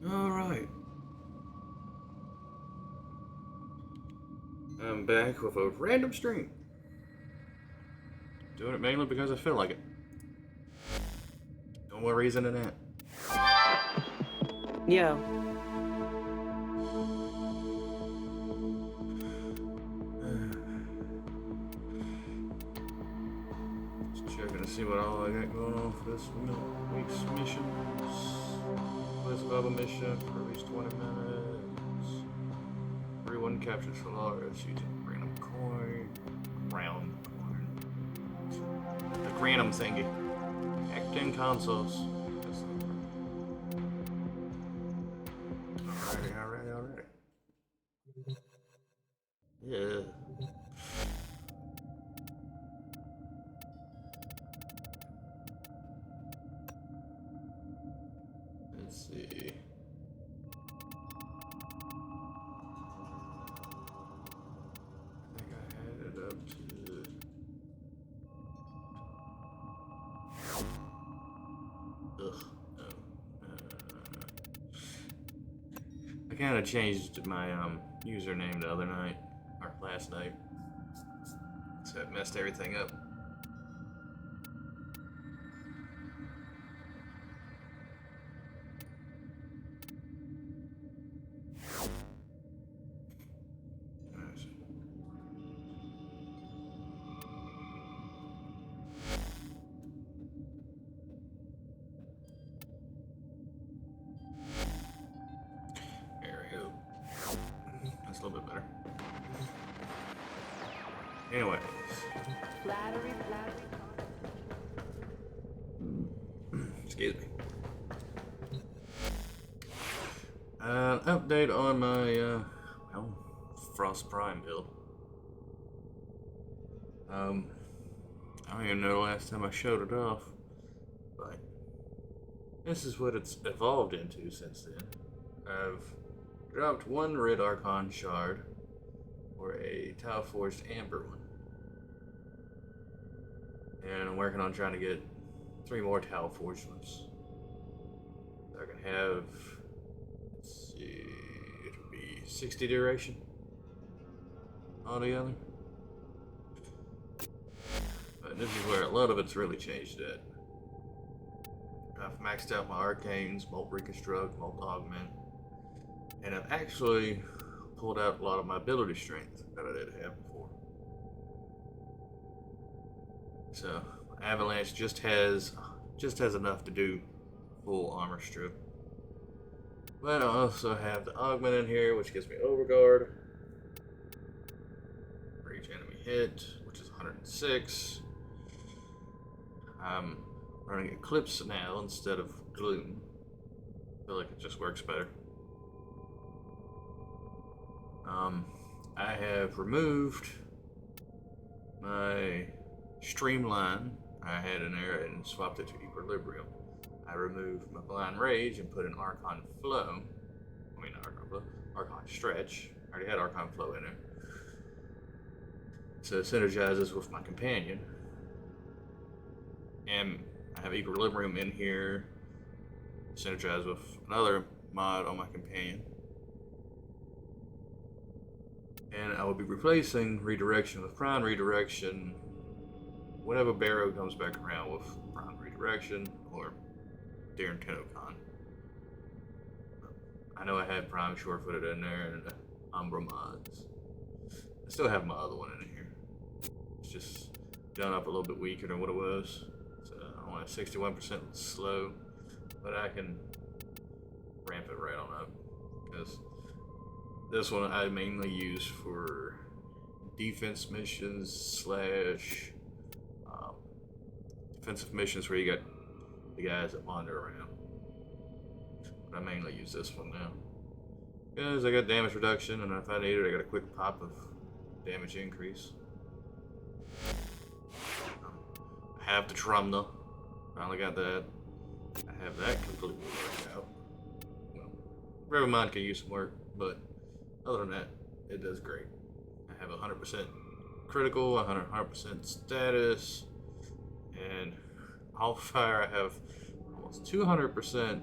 Alright. I'm back with a random stream. Doing it mainly because I feel like it. No more reason than that. Yo. Just checking to see what all I got going on for this week's missions. This Bubba mission for at least 20 minutes. Everyone captures Solaris using random coin. Round coin. The random thingy. Acting consoles. Alrighty. Yeah. Let's see. I think I had it up to. Ugh. No. I kind of changed my username the other night, or last night, so it messed everything up. That's a little bit better. Anyway. Flattery. Excuse me. An update on my, Frost Prime build. I don't even know the last time I showed it off, but this is what it's evolved into since then. I've dropped one Red Archon shard or a Tau Forged Amber one. And I'm working on trying to get 3 more Tau Forged ones. So I can have, let's see, it'll be 60 duration altogether. But this is where a lot of it's really changed at. I've maxed out my Arcanes, Molt Reconstruct, Molt Augment, and I've actually pulled out a lot of my ability strength that I didn't have before. So Avalanche just has enough to do full armor strip. But I also have the Augment in here, which gives me Overguard for each enemy hit, which is 106. I'm running Eclipse now instead of Gloom. I feel like it just works better. I have removed my Streamline I had in there and swapped it to Equilibrium. I removed my Blind Rage and put an Archon Flow. I mean, not Archon Flow, Archon Stretch. I already had Archon Flow in there. So it synergizes with my companion. And I have Equilibrium in here, synergized with another mod on my companion. And I will be replacing Redirection with Prime Redirection whenever Barrow comes back around with Prime Redirection or Darren Tenocon. I know I had Prime Short-Footed in there and Umbra mods. I still have my other one in here. It's just done up a little bit weaker than what it was. So I want a 61% slow, but I can ramp it right on up because this one I mainly use for defense missions / defensive missions where you got the guys that wander around. But I mainly use this one now because I got damage reduction, and if I need it, I got a quick pop of damage increase. I have the Trumna. Finally got that. I have that completely worked out. Well, River Mind can use some work, but other than that, it does great. I have 100% critical, 100% status, and all fire I have almost 200%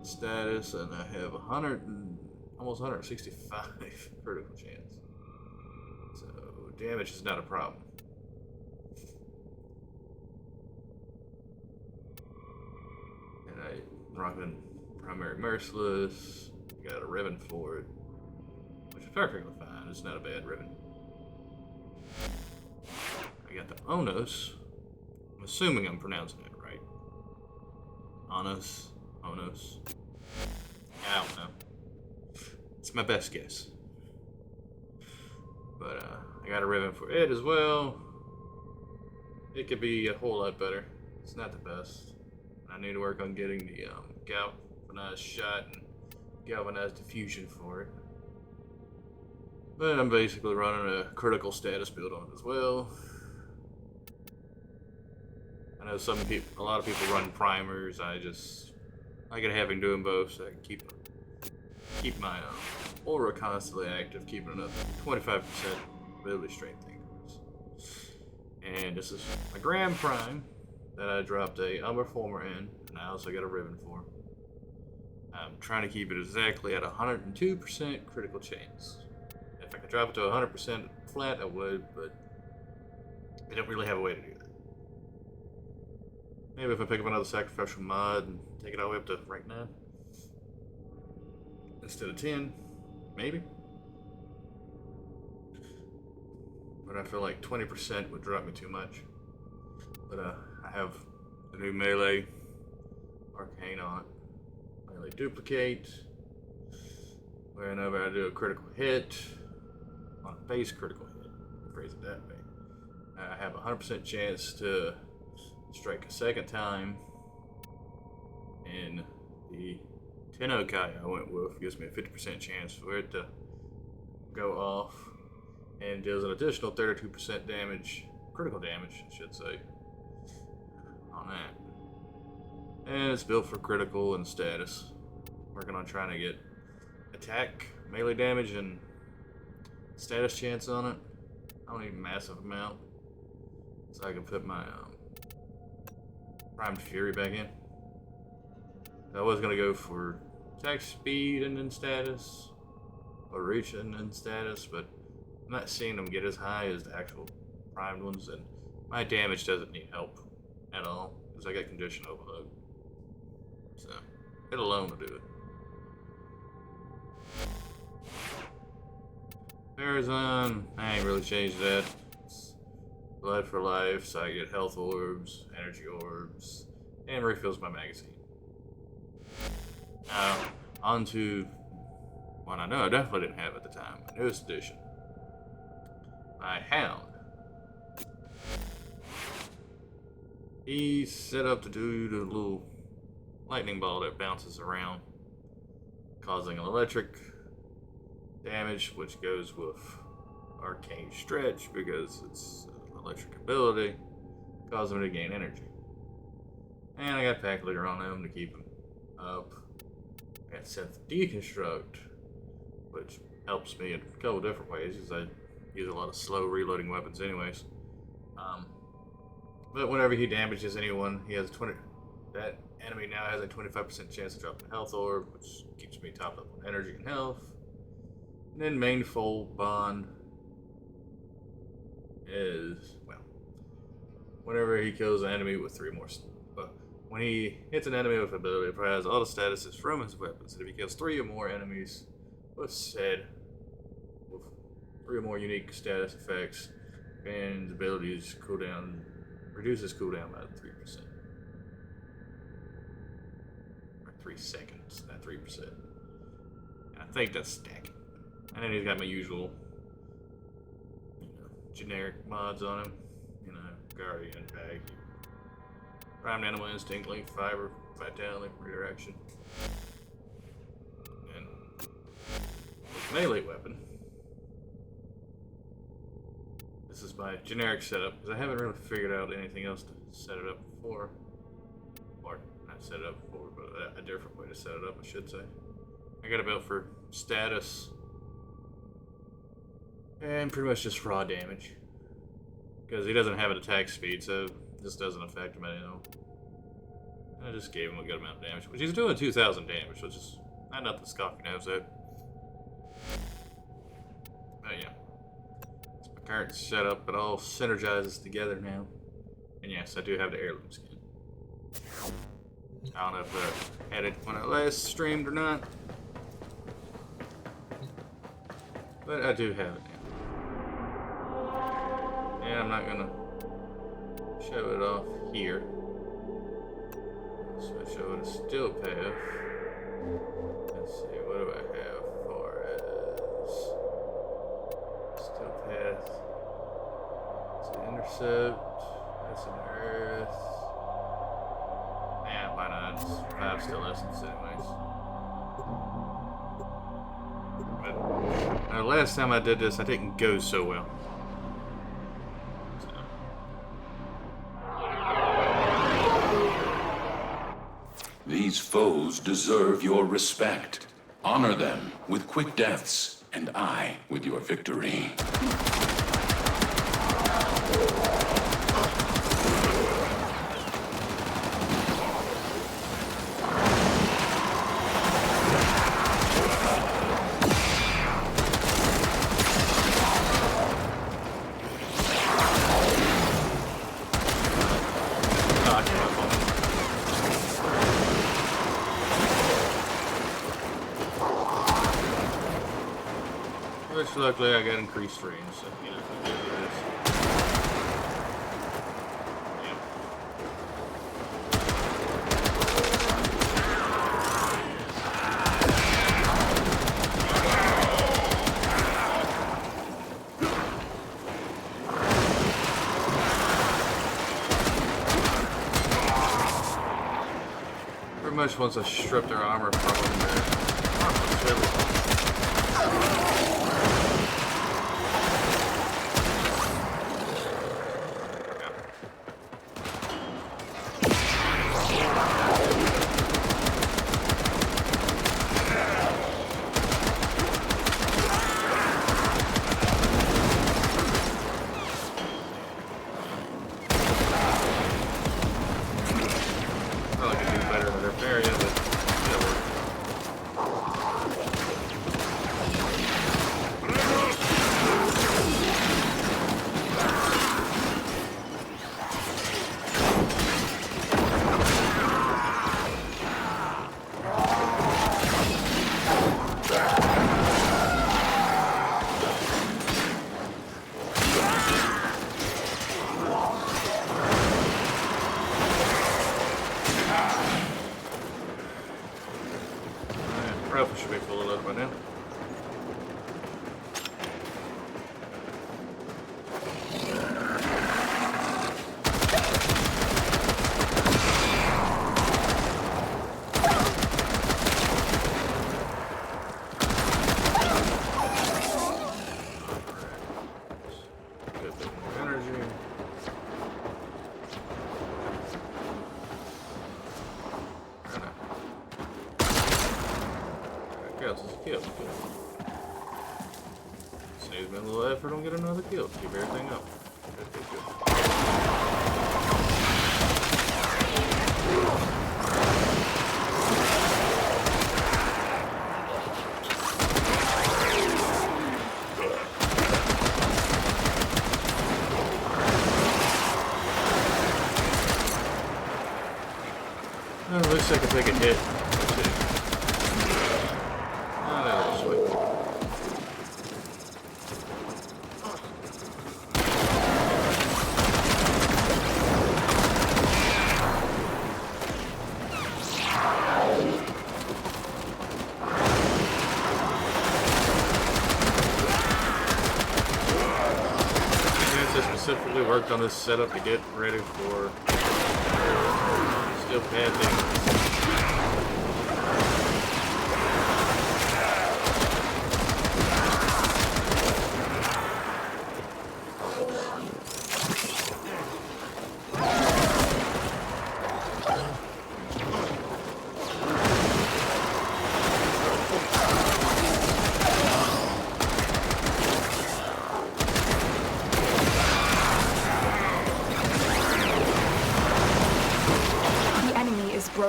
status, and I have 100 and almost 165 critical chance. So damage is not a problem. And I'm rocking primary merciless. Got a ribbon for it, which is perfectly fine. It's not a bad ribbon. I got the Onos. I'm assuming I'm pronouncing it right. Onos. I don't know. It's my best guess. But I got a ribbon for it as well. It could be a whole lot better. It's not the best. I need to work on getting the galvanized shot and galvanized diffusion for it. But I'm basically running a critical status build on it as well. I know a lot of people run primers. I get having doing both, so I can keep my aura constantly active, keeping it up 25% ability strength increase. And this is my Grand Prime that I dropped a Umbra Former in, and I also got a ribbon for. I'm trying to keep it exactly at 102% critical chance. If I could drop it to 100% flat, I would, but I don't really have a way to do that. Maybe if I pick up another sacrificial mod and take it all the way up to rank 9 instead of 10, maybe. But I feel like 20% would drop me too much. But I have the new melee arcane on it. Melee duplicate. Whenever I do a critical hit, on a base critical hit, phrase it that way, I have a 100% chance to strike a second time. And the Tennokai I went with gives me a 50% chance for it to go off, and deals an additional 32% damage, critical damage, I should say, on that. And it's built for critical and status. Working on trying to get attack, melee damage, and status chance on it. I don't need a massive amount, so I can put my Primed Fury back in. I was gonna go for attack speed and then status, or reach and then status, but I'm not seeing them get as high as the actual primed ones, and my damage doesn't need help at all, because I got condition overload. So, it alone will do it. Farazan, I ain't really changed that. It's blood for life, so I get health orbs, energy orbs, and refills my magazine. Now, on to one I know I definitely didn't have at the time, my newest edition. My Hound. He's set up to do the little lightning ball that bounces around, causing an electric damage, which goes with arcane stretch because it's an electric ability, causing him to gain energy. And I got Pack Leader on him to keep him up. I got Synth Deconstruct, which helps me in a couple different ways because I use a lot of slow reloading weapons anyways. But whenever he damages anyone, he has that enemy now has a 25% chance to drop a health orb, which keeps me topped up on energy and health. And then Manefold Bond is, well, whenever he kills an enemy with 3 more, when he hits an enemy with an ability, it provides all the statuses from his weapons. And if he kills 3 or more enemies with 3 or more unique status effects, and abilities cooldown reduces cooldown by 3%. Or 3 seconds, not 3%. And I think that's stacking. And then he's got my usual, generic mods on him. Guardian, Bag, Primed Animal Instinct, Link Fiber, Vitality, Redirection. And melee weapon. This is my generic setup, because I haven't really figured out anything else to set it up for. Or, not set it up for, but a different way to set it up, I should say. I got a build for status, and pretty much just raw damage. Because he doesn't have an attack speed, so this doesn't affect him at all. I just gave him a good amount of damage, which he's doing 2,000 damage, which is not nothing to scoff your nose at. Oh yeah. It's my current setup, it all synergizes together now. And yes, I do have the heirloom skin. I don't know if I had it when I last streamed or not. But I do have it now. And I'm not gonna show it off here. So I show it a still path. Let's see, what do I have for as still path? It's an intercept. That's an earth. Yeah, why not? It's 5 still essence anyways. But last time I did this, I didn't go so well. These foes deserve your respect. Honor them with quick deaths, and I with your victory. Which luckily I got increased range, so you know, I can do this. Pretty much once I strip their armor from them, it's everything. Rifle should be full of load by now. Good bit more energy. Counts as a kill. Good. Saves me a little effort on get another kill. Keep everything up. Good, good, good. Well, looks like I take a hit. Specifically worked on this setup to get ready for still bad things.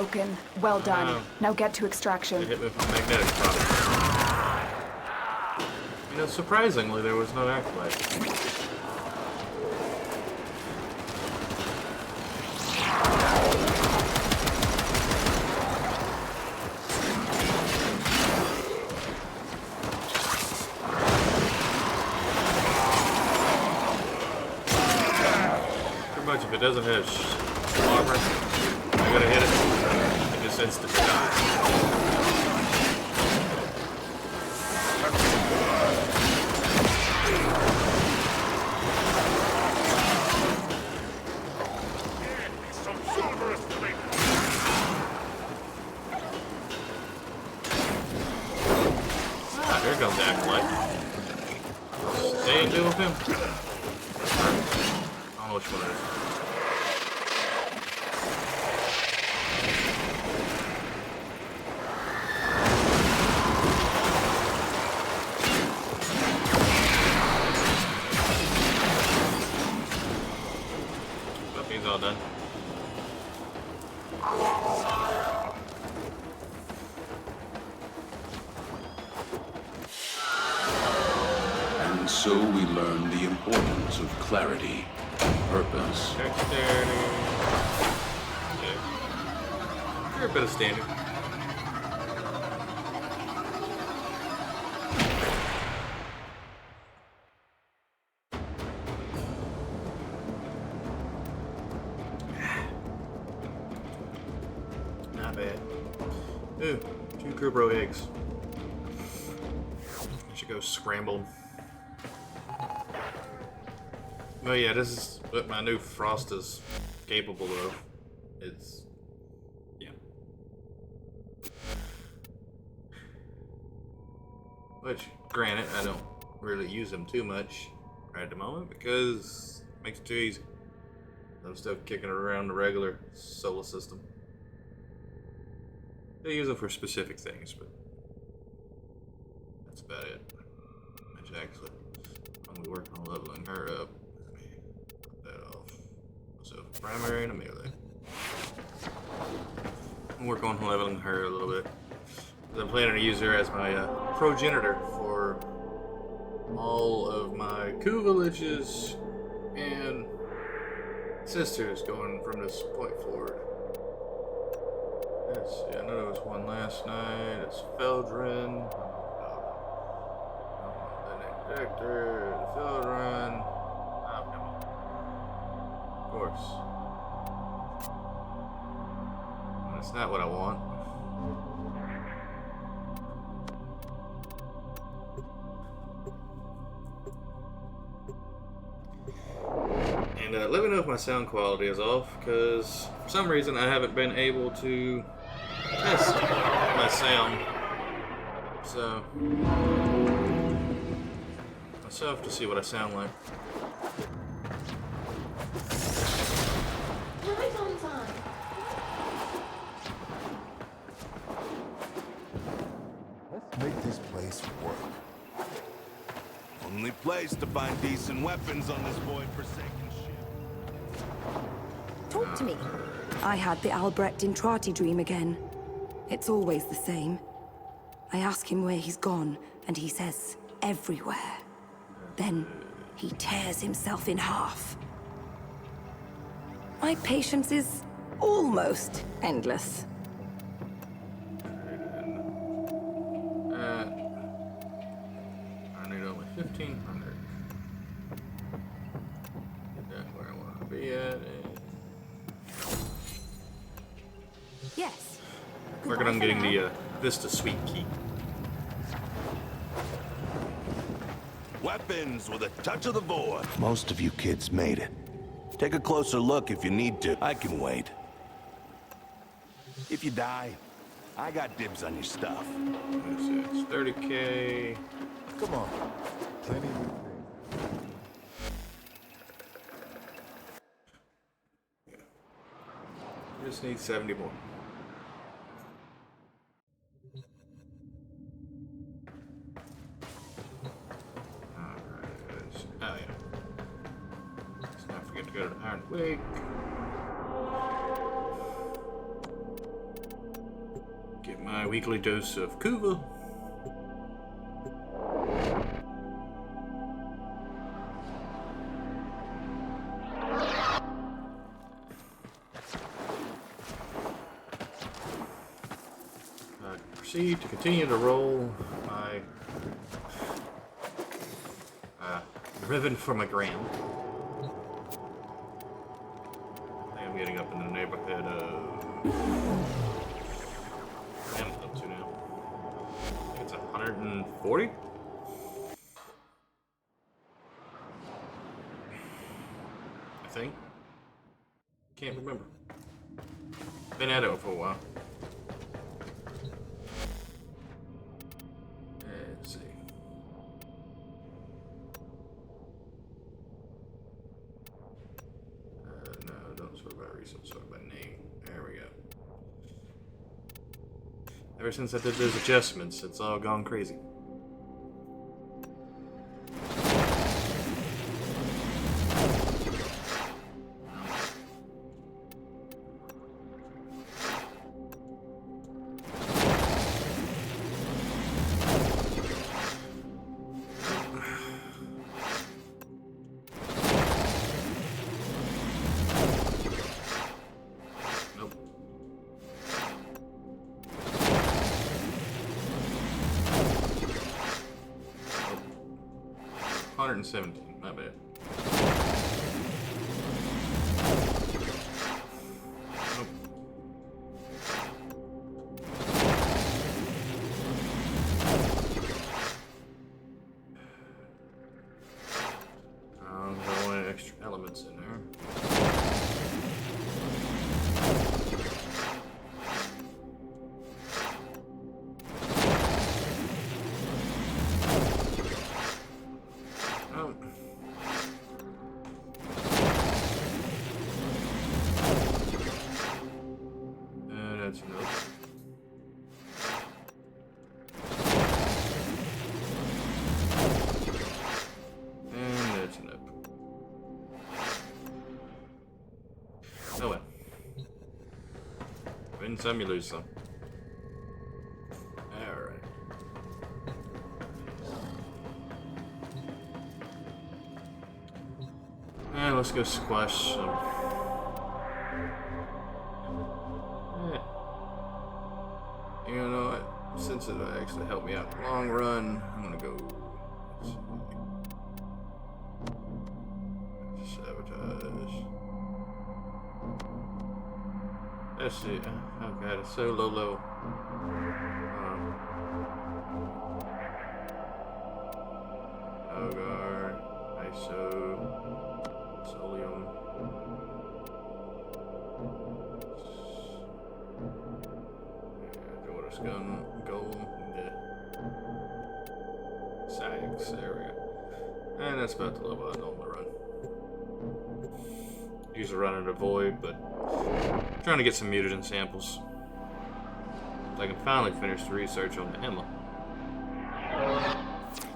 broken. Well done. Oh. Now get to They extraction. hit me with my magnetic product. You know, surprisingly, there was no acolyte. If it doesn't have armor, I gotta hit it. It just instantly dies. Ah, there comes the acolyte. Stay and deal with him. I don't know which one it is. All done. And so we learn the importance of clarity, purpose. Dexterity. Okay. Sure, a bit of standing. Not bad. Ooh, 2 Kubro eggs. I should go scramble them. Oh yeah, this is what my new Frost is capable of. It's... yeah. Which, granted, I don't really use them too much right at the moment because it makes it too easy. I'm still kicking it around the regular solar system. They use them for specific things, but that's about it. Actually, I'm gonna work on leveling her up. Put that off. So primary and a melee. I'm working on leveling her a little bit. I'm planning to use her as my progenitor for all of my coup villages and sisters going from this point forward. Let's see, I know there was one last night. It's Feldrin. Director, Feldrin. Oh, come on. Of course. That's not what I want. And let me know if my sound quality is off, because for some reason I haven't been able to test my sound. So, myself to see what I sound like. Right on time. Let's make this place work. Only place to find decent weapons on this void-forsaken ship. Talk to me. I had the Albrecht Intrati dream again. It's always the same. I ask him where he's gone, and he says, everywhere. Then, he tears himself in half. My patience is almost endless. I need only 1,500. Get that where I want to be at. Yes. Working on getting the Vista Suite key. Weapons with a touch of the void. Most of you kids made it. Take a closer look if you need to. I can wait. If you die, I got dibs on your stuff. It's 30K. Come on. Plenty of things. Just need 70 more. Oh yeah. Let's not forget to go to the Iron Wake. my weekly dose of Kuva. Proceed to continue to roll my ribbon for my gram. I think I'm getting up in the neighborhood of. What am I up to now? I think it's 140? I think. Can't remember. Been at it for a while. Let's see. No, don't sort by resource, sort by name. There we go. Ever since I did those adjustments, it's all gone crazy. Nope. 117, my bad. Nope. I'm throwing extra elements in there. That's enough. And that's enough. Oh well. Win some, you lose some. Alright. And let's go squash some. You know what? Since it actually helped me out in the long run, I'm gonna go. Sabotage. Let's see. Oh god, it's so low. Oh god. ISO. Solium. Gun, gold, sags area. And that's about the level I normally run. Usually run in a void, but I'm trying to get some mutagen samples. So I can finally finish the research on the Emma.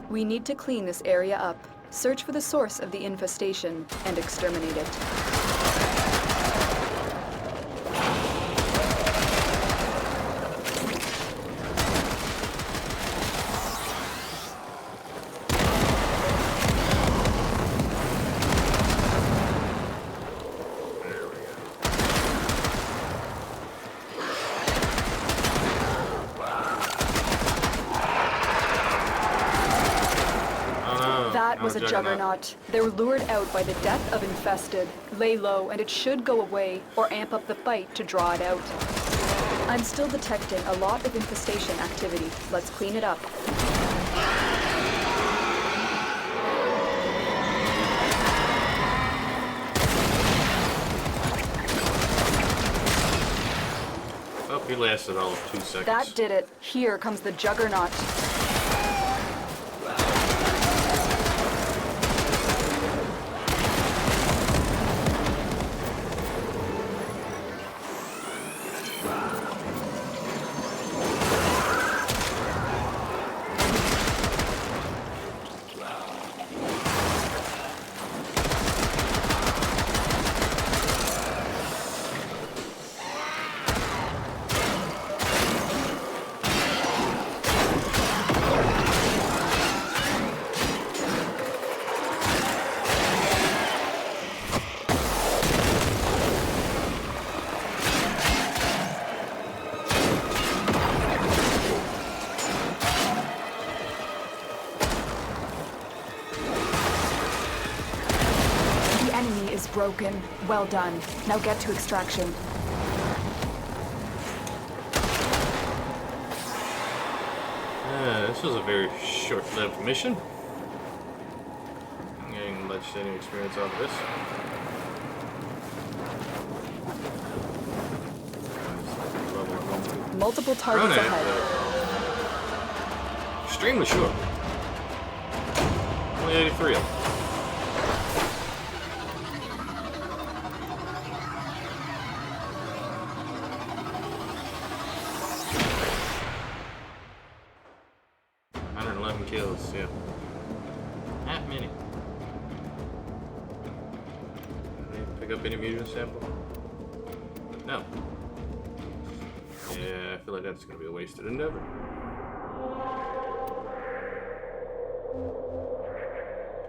We need to clean this area up, search for the source of the infestation, and exterminate it. That was a juggernaut. They were lured out by the death of infested. Lay low and it should go away, or amp up the fight to draw it out. I'm still detecting a lot of infestation activity. Let's clean it up. Oh, he lasted all of 2 seconds. That did it. Here comes the juggernaut. broken. Well done. Now get to extraction. This was a very short-lived mission. I'm getting much any experience out of this. Multiple targets ahead. Extremely short. Only 83 of them. Kills, yeah. Not many. Did they pick up any mutant sample? No. Yeah, I feel like that's gonna be a wasted endeavor.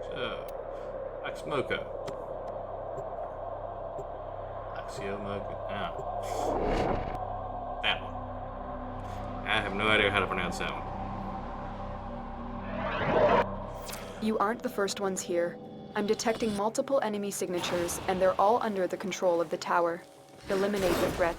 So, Axmoka. Axiomoka. Ah. That one. I have no idea how to pronounce that one. You aren't the first ones here. I'm detecting multiple enemy signatures, and they're all under the control of the tower. Eliminate the threat.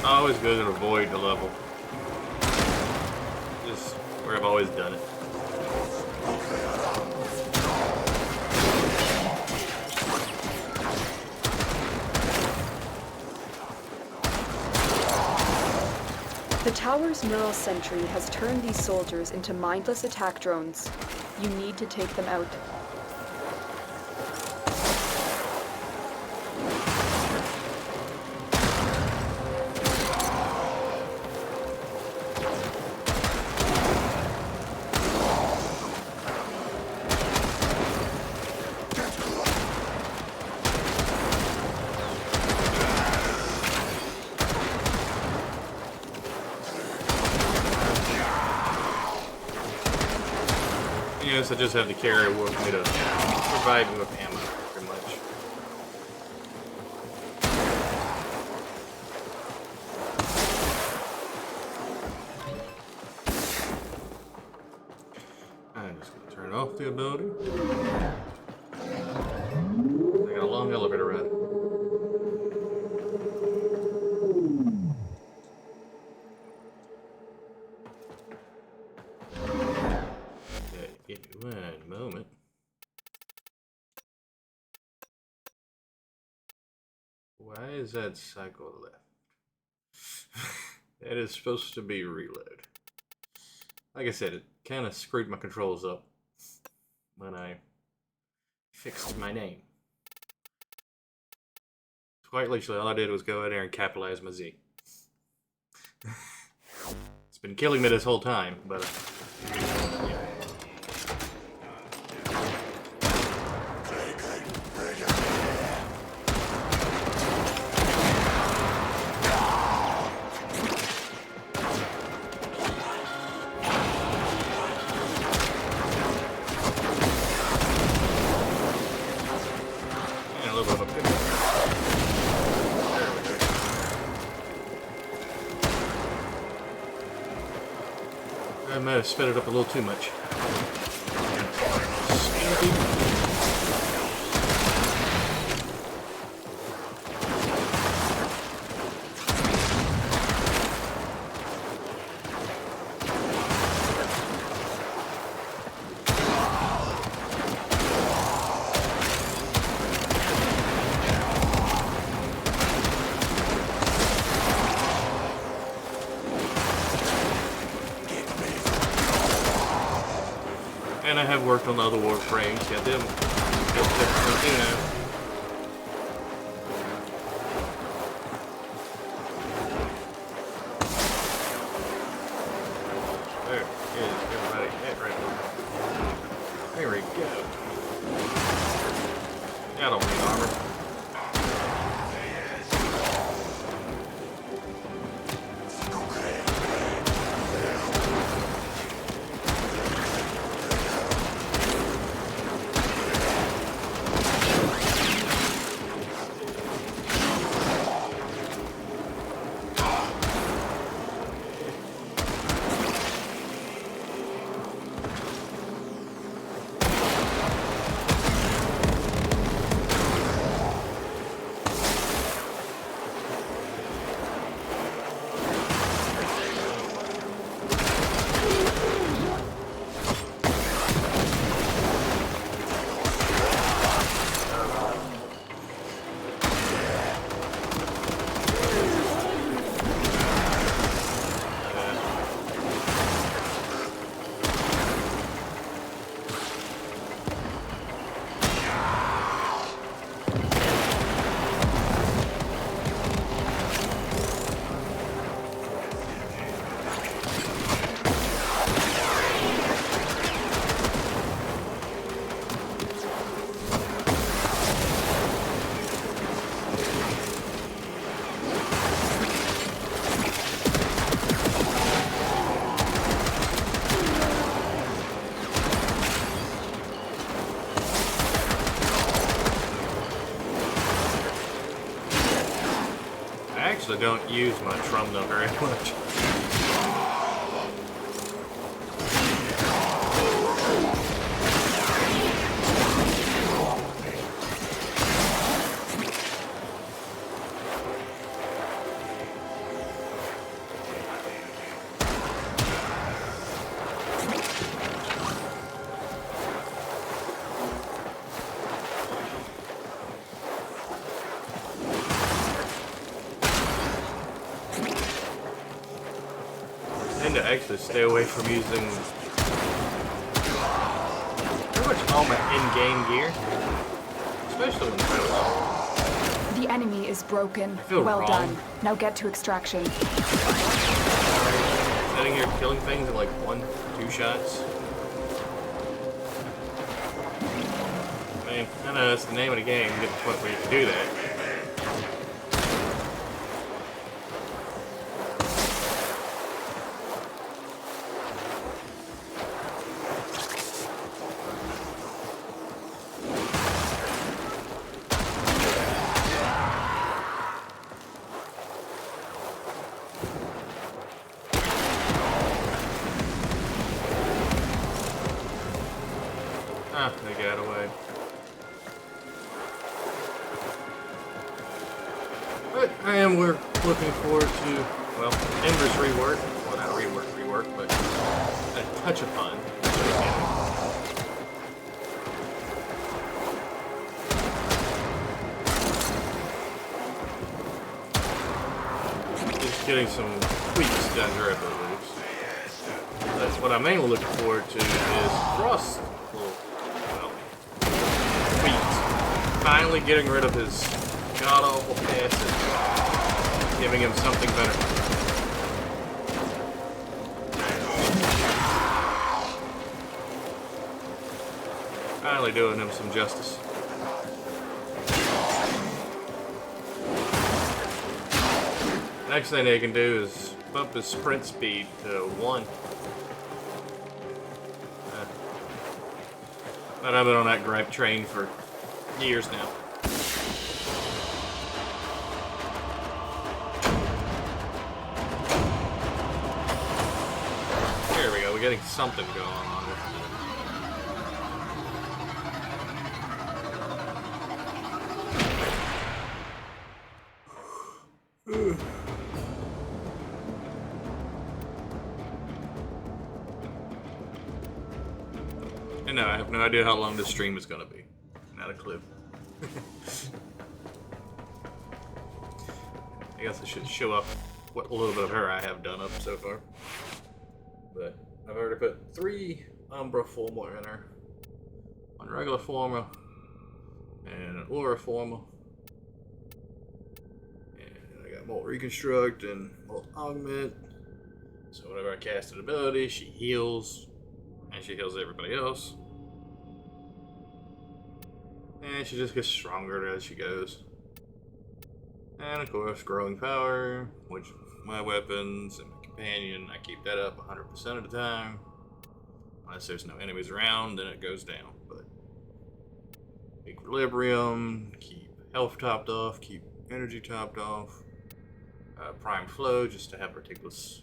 I always go to avoid the level. Just where I've always done it. The tower's neural sentry has turned these soldiers into mindless attack drones. You need to take them out. Yes, I just have the carrier with me to provide me with ammo, pretty much. I'm just gonna turn off the ability. I got a long elevator ride. Give me one moment. Why is that cycle left? It is supposed to be reload. Like I said, it kind of screwed my controls up when I fixed my name. Quite literally, all I did was go in there and capitalize my Z. It's been killing me this whole time, but yeah. I might have sped it up a little too much. And I have worked on the other Warframes, got them built differently too now. There is everybody hit right there. There we go. I don't need armor. actually don't use my Trumna very much. To actually stay away from using pretty much all my in-game gear, especially when it's The enemy is broken. feel Well wrong. done. Now get to extraction. sitting here killing things in like 1-2 shots. I mean, I know that's the name of the game. You get to the point where you can do that. Ah, they got away. But I am looking forward to, well, Ember's rework. Well, not rework, but a touch of fun. Just getting some tweaks done to her abilities. That's what I'm mainly looking forward to is Frost. Finally getting rid of his god-awful passive, giving him something better. Finally doing him some justice. Next thing they can do is bump his sprint speed to 1. But I've been on that gripe train for years now. There we go, we're getting something going on with it. And no, I have no idea how long this stream is going to be. Not a clue. I guess I should show up what little bit of her I have done up so far. But I've already put 3 Umbra Forma in her. 1 regular Forma. And an Aura Forma. And I got Molt Reconstruct and Molt Augment. So whenever I cast an ability, she heals. And she heals everybody else. And she just gets stronger as she goes. And of course, growing power, which my weapons and my companion, I keep that up 100% of the time. Unless there's no enemies around, then it goes down. But equilibrium, keep health topped off, keep energy topped off. Prime flow, just to have ridiculous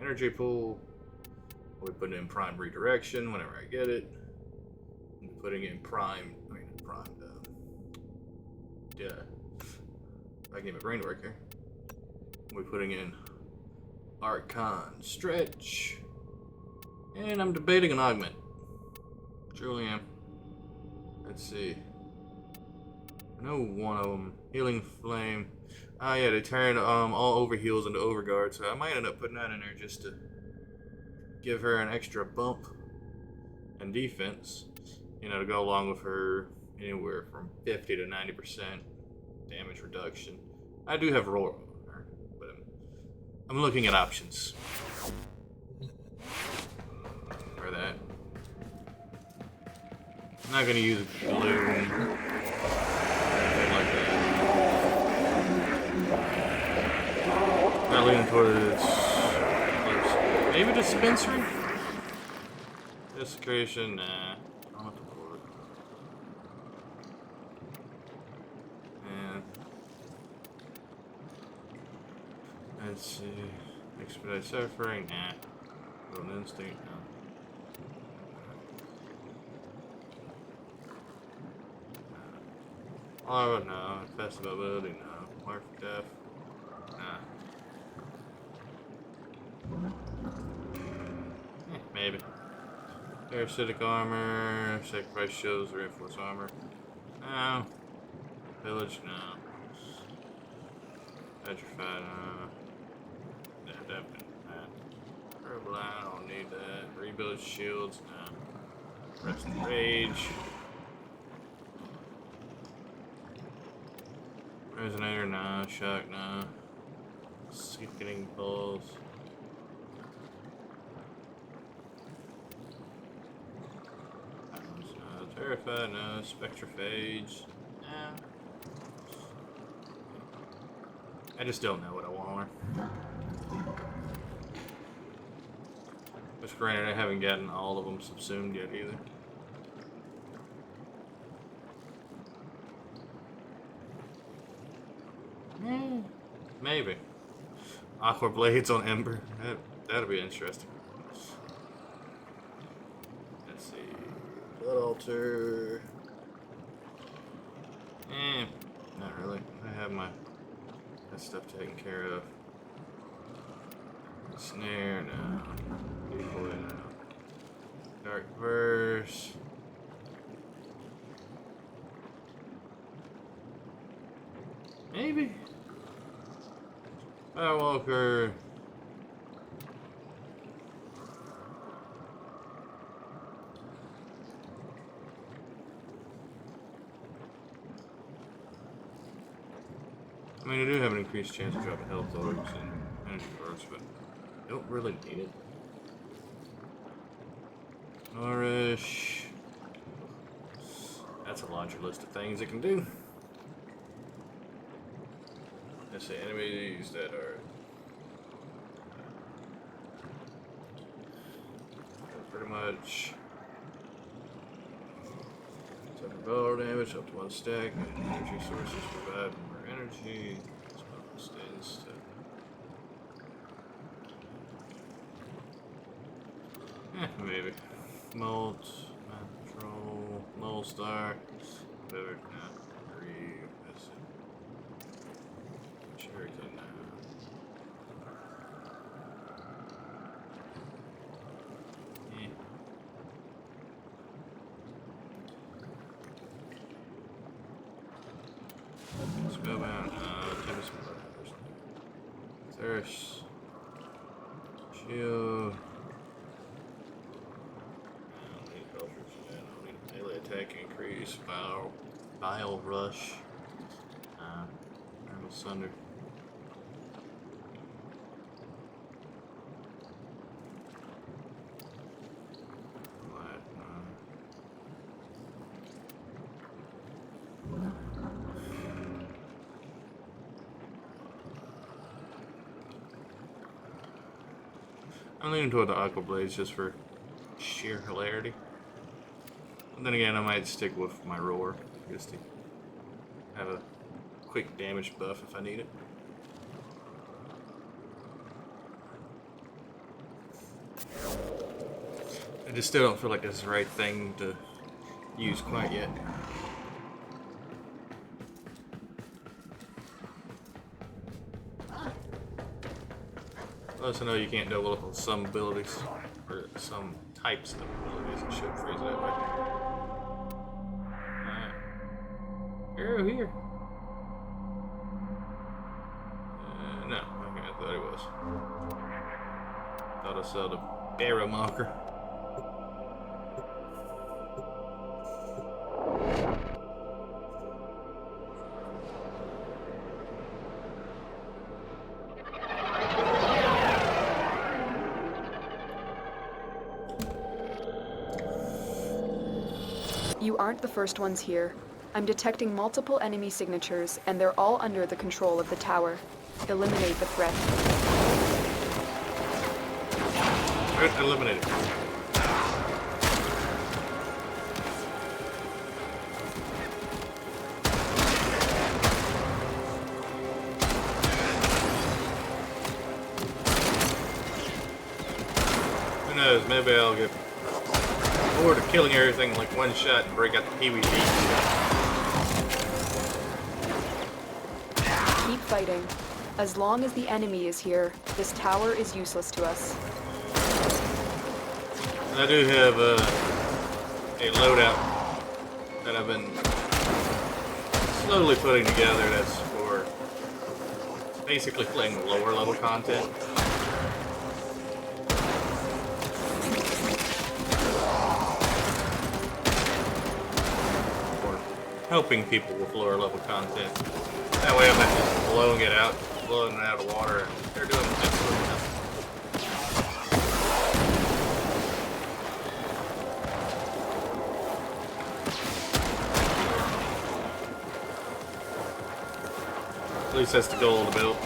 energy pool. We're putting in prime redirection whenever I get it. I'm putting in yeah. I can get my brain to work here. We're putting in Archon Stretch. And I'm debating an augment. Truly am. Let's see. I know one of them. Healing Flame. Oh yeah, they turn all overheals into overguard, so I might end up putting that in there just to give her an extra bump in defense. You know, to go along with her anywhere from 50 to 90% damage reduction. I do have roll on her, but I'm looking at options for that. I'm not gonna use Bloom or anything like that. Not leaning towards maybe Dispensary? Desecration, nah. I'm not the board. Let's see. Expedite suffering? Nah. Golden instinct? No. Oh, no. Fast mobility? No. Mark for death? Nah. Maybe. Parasitic armor, sacrifice shields, reinforced armor. No. Village, no. Petrified, yeah, definitely not. Purple line, I don't need that. Rebuild shields, no. Rest in rage. Resonator, no. Shock, no. Sickening pulse. Terrified, no. Spectrophage, no. I just don't know what I want on her. Which, granted, I haven't gotten all of them subsumed yet either. Maybe. Aqua blades on Ember. That'll be interesting. Let's see. Blood altar. Not really. I have my that stuff taken care of. Snare, no. Decoy, no. Dark verse. Maybe. Firewalker. I mean, I do have an increased chance of dropping health orbs and energy orbs, but I don't really need it. Nourish. That's a laundry list of things it can do. Let's say enemies that are pretty much suffer battle damage up to 1 stack. Energy sources provide more energy. Stays to maybe. Molt, Control, Null Star, Better, Grieve, Shuriken, Spellbound, Tempest, Thirst, Shield. Attack increase, Bile Rush, Primal Sunder. I'm leaning toward the Aqua Blades just for sheer hilarity. And then again, I might stick with my roar, just to have a quick damage buff if I need it. I just still don't feel like it's the right thing to use quite yet. Plus, I know you can't double up on some abilities, or some types of abilities, and should phrase it that way. Arrow here. No, okay, I thought it was. Thought I saw the arrow marker. You aren't the first ones here. I'm detecting multiple enemy signatures, and they're all under the control of the tower. Eliminate the threat. Eliminate it. knows? Maybe I'll get bored of killing everything like one shot and break out the PvP. Keep fighting. As long as the enemy is here, this tower is useless to us. And I do have a loadout that I've been slowly putting together that's for basically playing lower level content. Or helping people with lower level content. That way I'm not just blowing it out of water, and they're doing absolutely nothing. At least that's the goal of the build.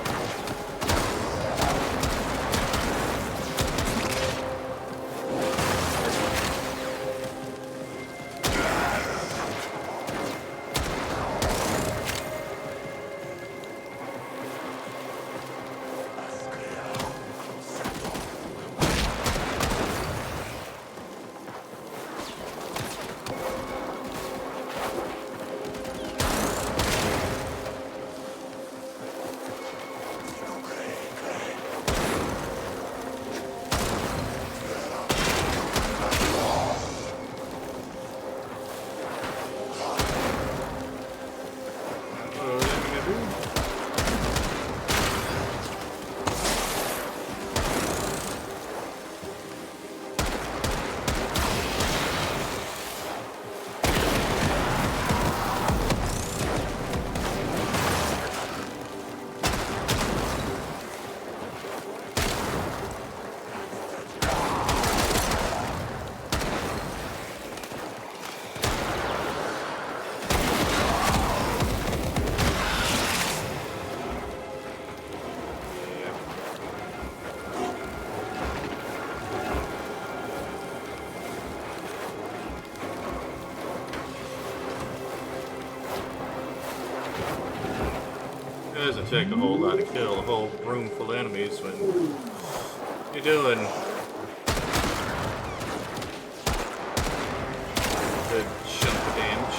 It doesn't take a whole lot to kill a whole room full of enemies when you're doing a good chunk of damage.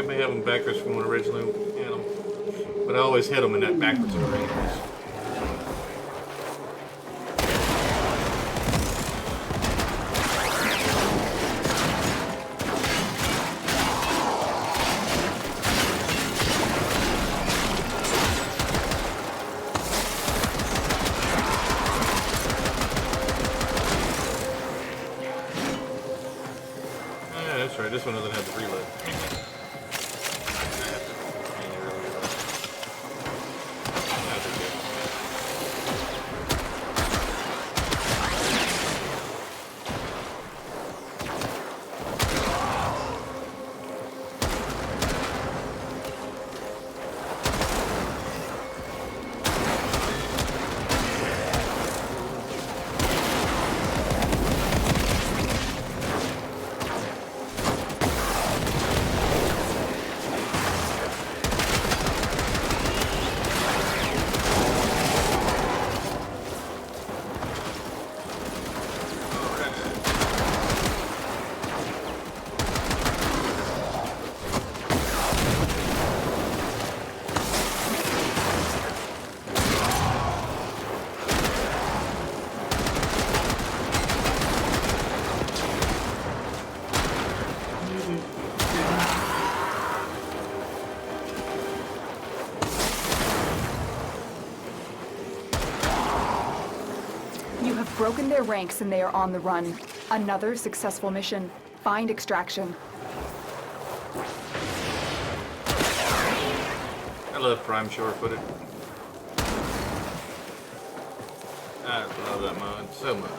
Have them backwards from when I originally had them, but I always hit them in that backwards arrangement. Yeah, that's right. This one doesn't have the reload. Broken their ranks and they are on the run. Another successful mission. Find extraction. love Prime Shore footage. I love that mod so much.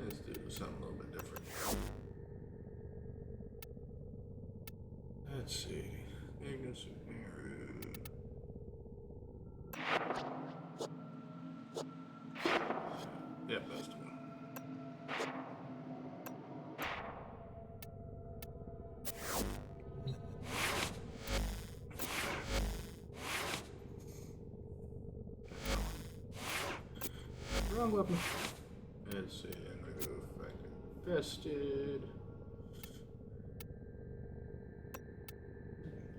Let's do something a little bit different. Let's see. Ignis of Meru. Yep, that's the one. Wrong weapon. Let's see, I'm gonna go affected. Infested.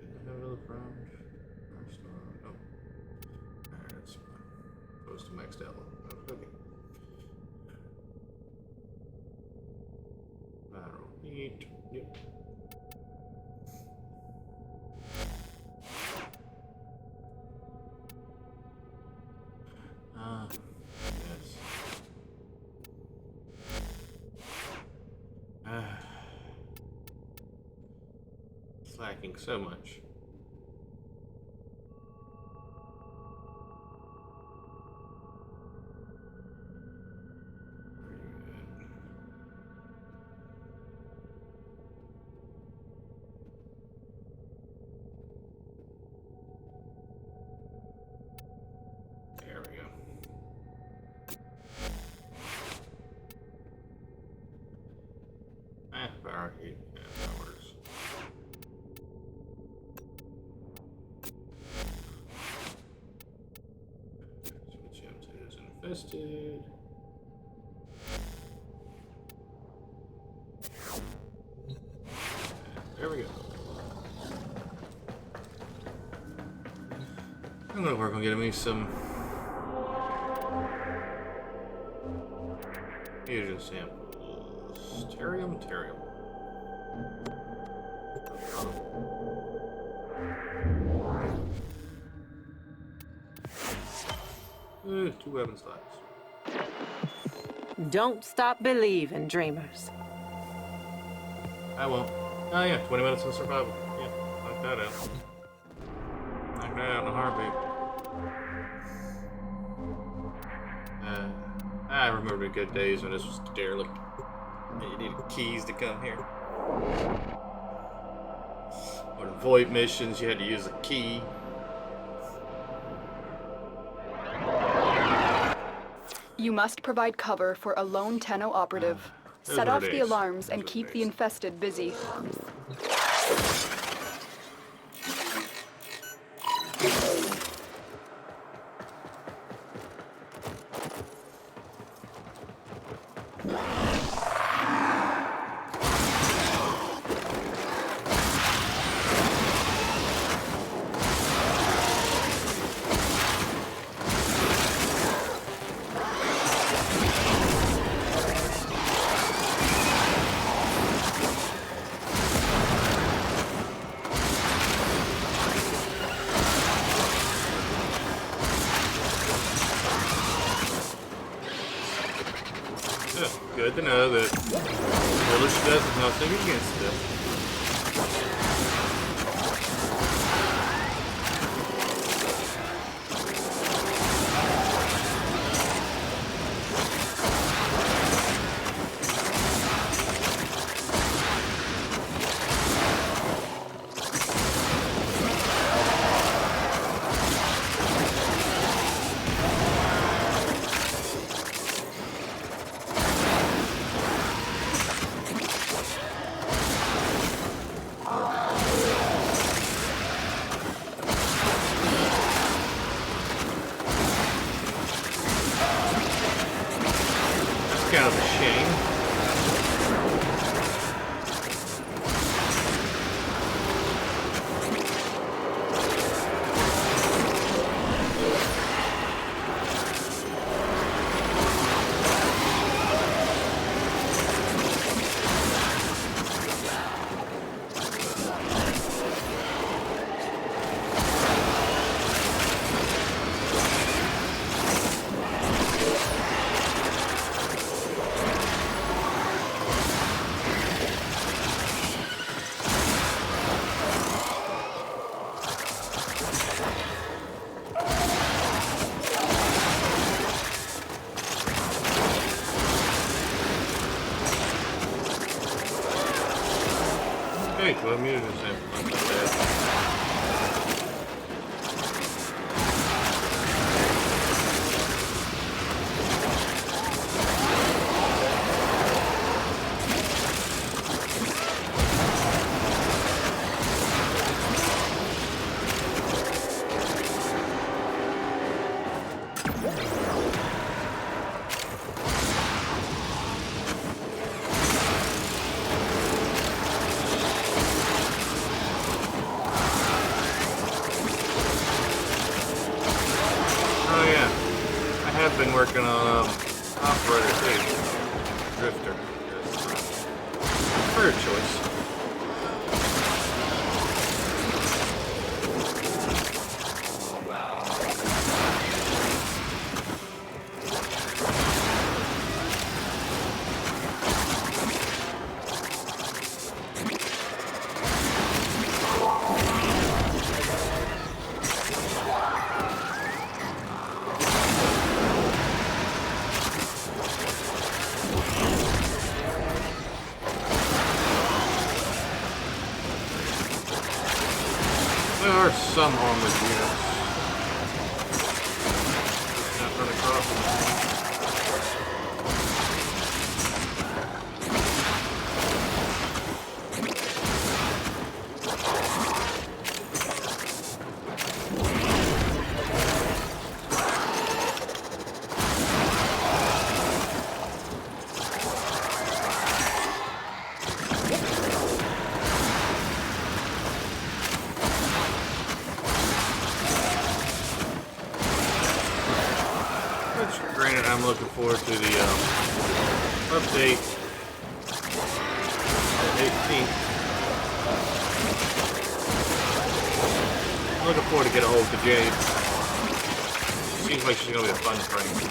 Didn't I have another round? Nope. Alright, that's fine. Close to maxed out. Okay. Lateral heat. Yep. Yes. It's lacking so much. There we go. Power heat. Yeah, that works. Switch him to his infested. There we go. I'm gonna work on getting me some fusion samples. Terrium. Two weapon slots. Don't stop believing, dreamers. I won't. Oh yeah, 20 minutes in survival. Yeah, knock that out. Knock that out in a heartbeat. I remember the good days when this was derelict. And you needed keys to come here. Or the void missions, you had to use a key. You must provide cover for a lone Tenno operative. Those Set were off the days. alarms and Those were keep the days. infested busy. know that village death is nothing against it. Kind of a shame. Okay, so I'm muted this like that. Oh yeah, I have been working on Operator too. Drifter. Third choice. There are some armored units. Just not run across them. Granted, I'm looking forward to the update on the 18th. I'm looking forward to get a hold of Jade. Seems like she's gonna be a fun frame.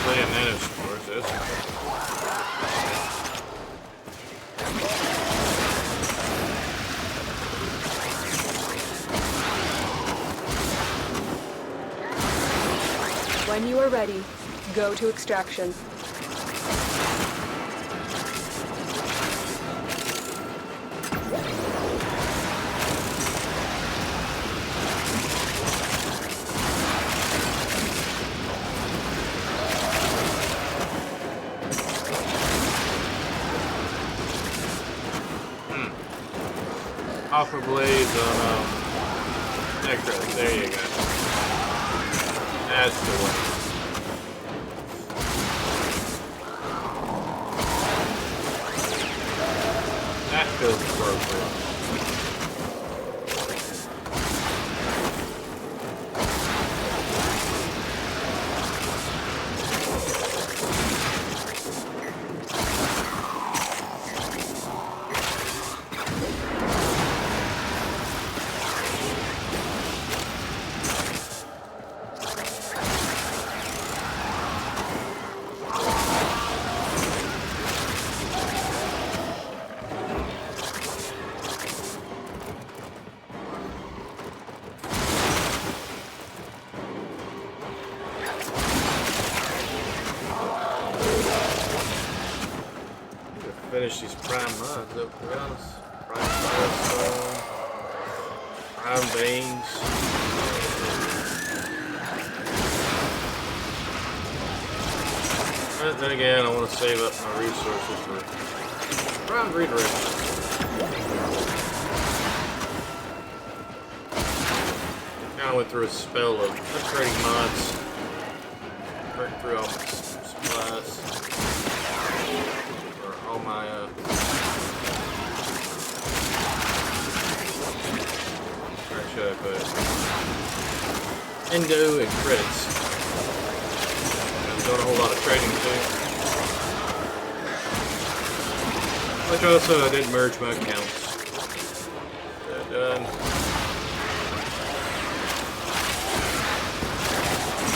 Playing that, of course, that's When you are ready, go to extraction. Offer blades on Necros. There you go. That's the one. That feels appropriate. Finish these prime mods up, to be honest. Prime firestone, prime veins. But then again, I want to save up my resources for prime redirection. Kind of went through a spell of upgrading mods, burnt through all my supplies. All my where should I put it? Indo and credits. I'm doing a whole lot of trading too. Which also I did merge my accounts. Done.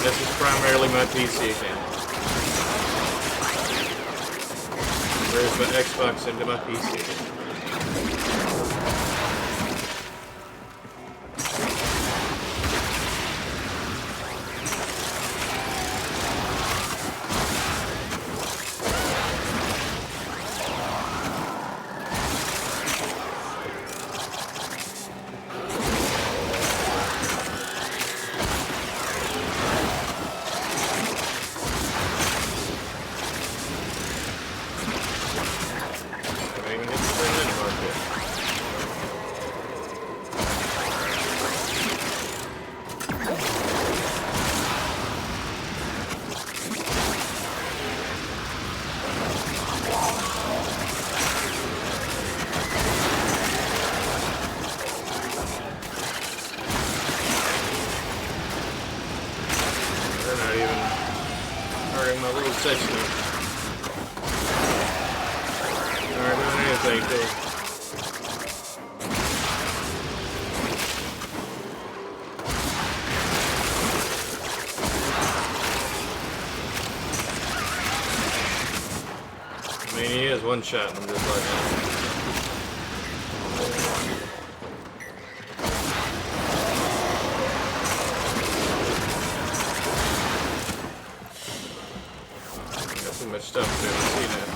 This is primarily my PC account. Where's my Xbox into my PC? My little section aren't doing anything to it. I mean, he is one shot and I'm just like that. Much stuff to see now.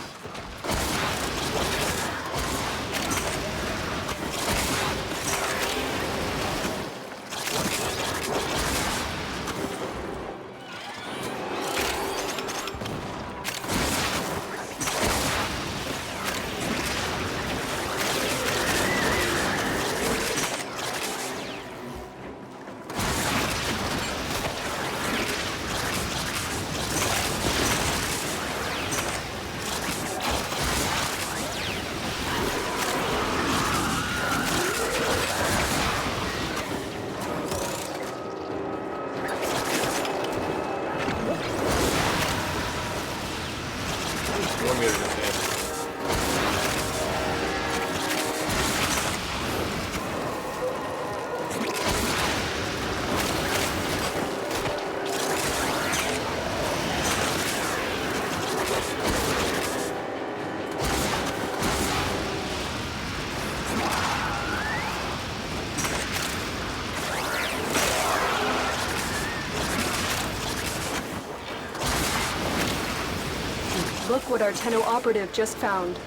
Look what our Tenno operative just found.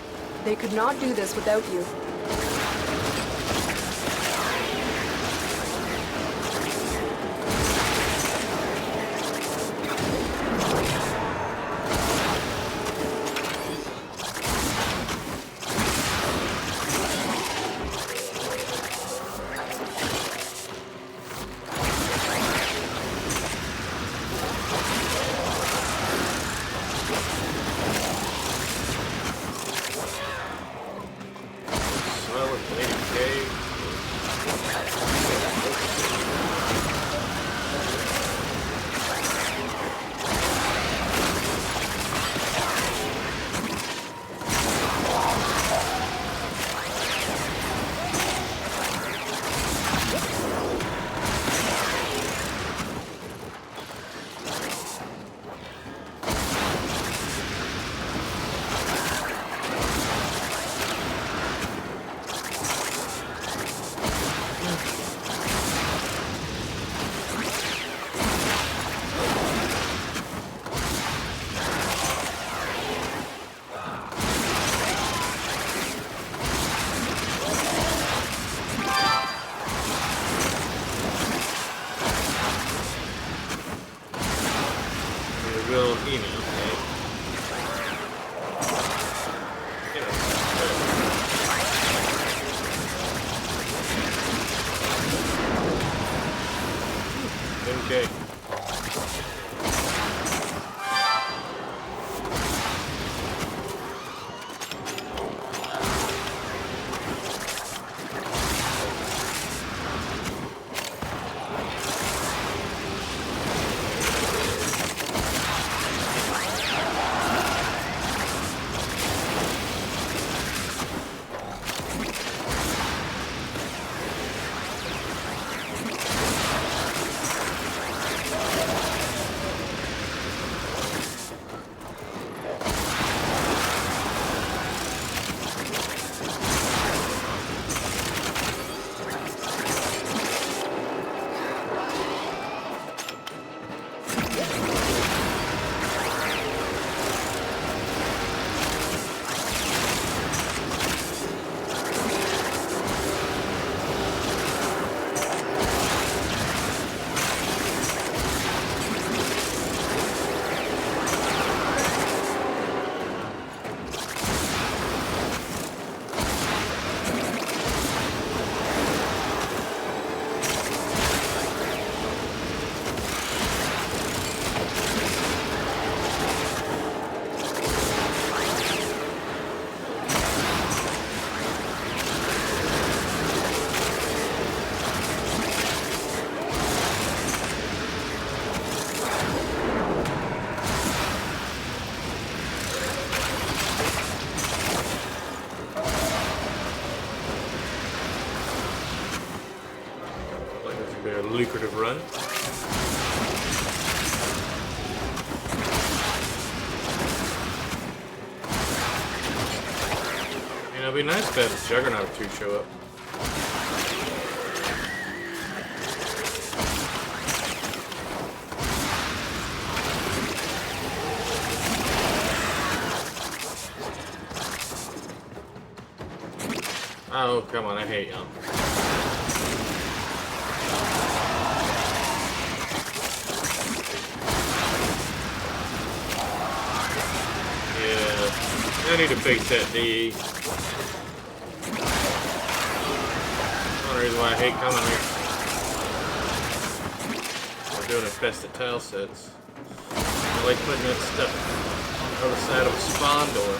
They could not do this without you. lucrative run. You know, it'd be nice if that Juggernaut 2 show up. Oh, come on, I hate y'all. Yeah, I need to fix that DE. One reason why I hate coming here. We're doing infested tile sets. I like putting that stuff on the other side of a spawn door.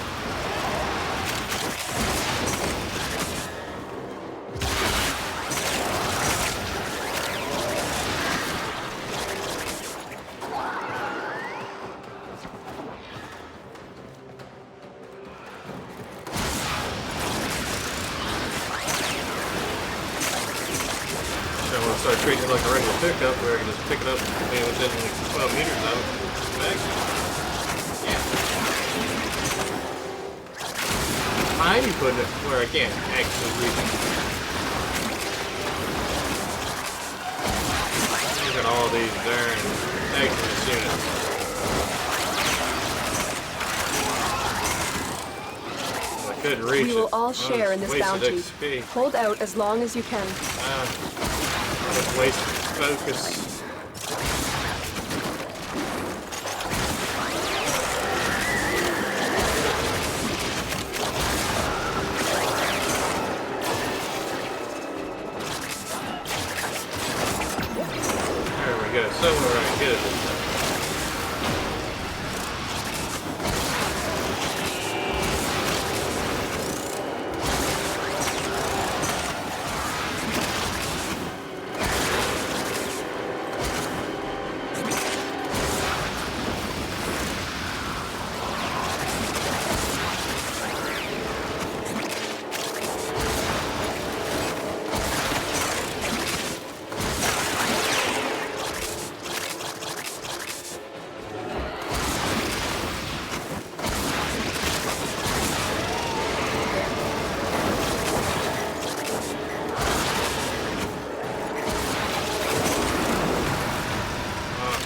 Start treating it like a regular pickup where I can just pick it up and be within like 12 meters of it. Back. Yeah. Why are you putting it where I can't actually reach it? Look at all these darn Nexus units. I couldn't reach it. We will all share in this bounty. XP. Hold out as long as you can. Waste focus. There we go. Somewhere I can get it this time.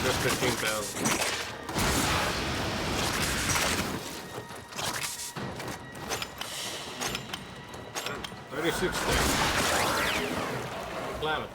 Just 15,000. $36,000. Slam it.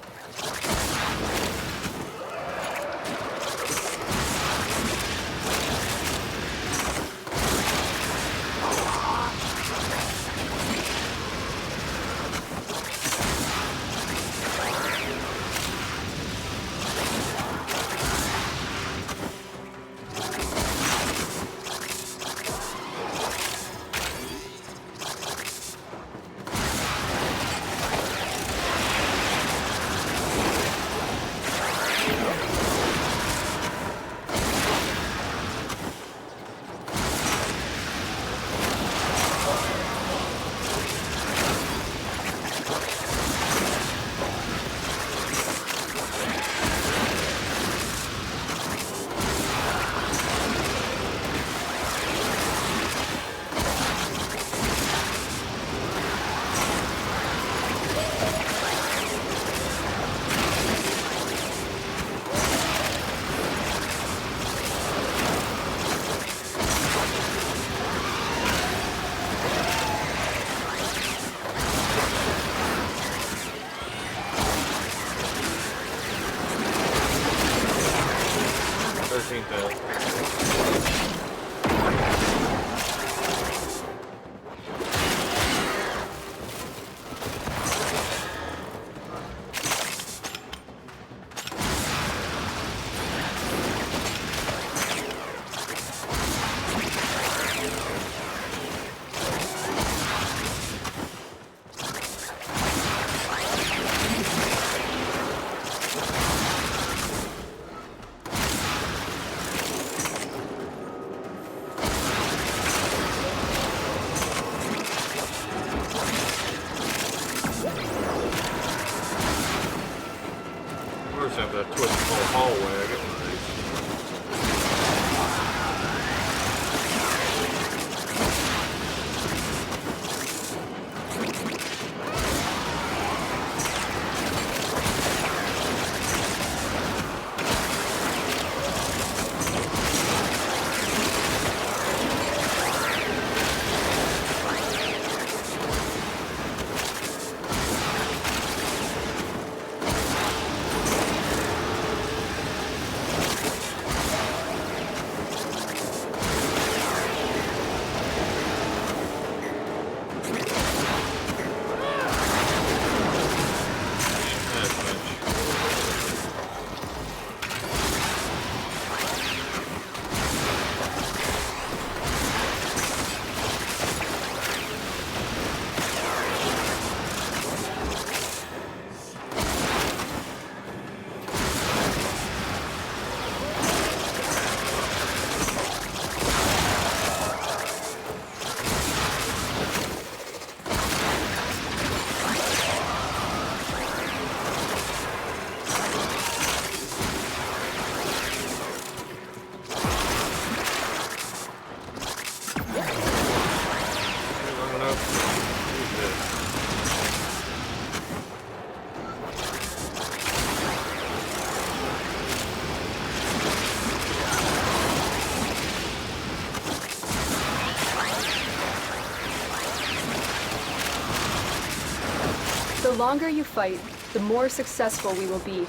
longer you fight, the more successful we will be.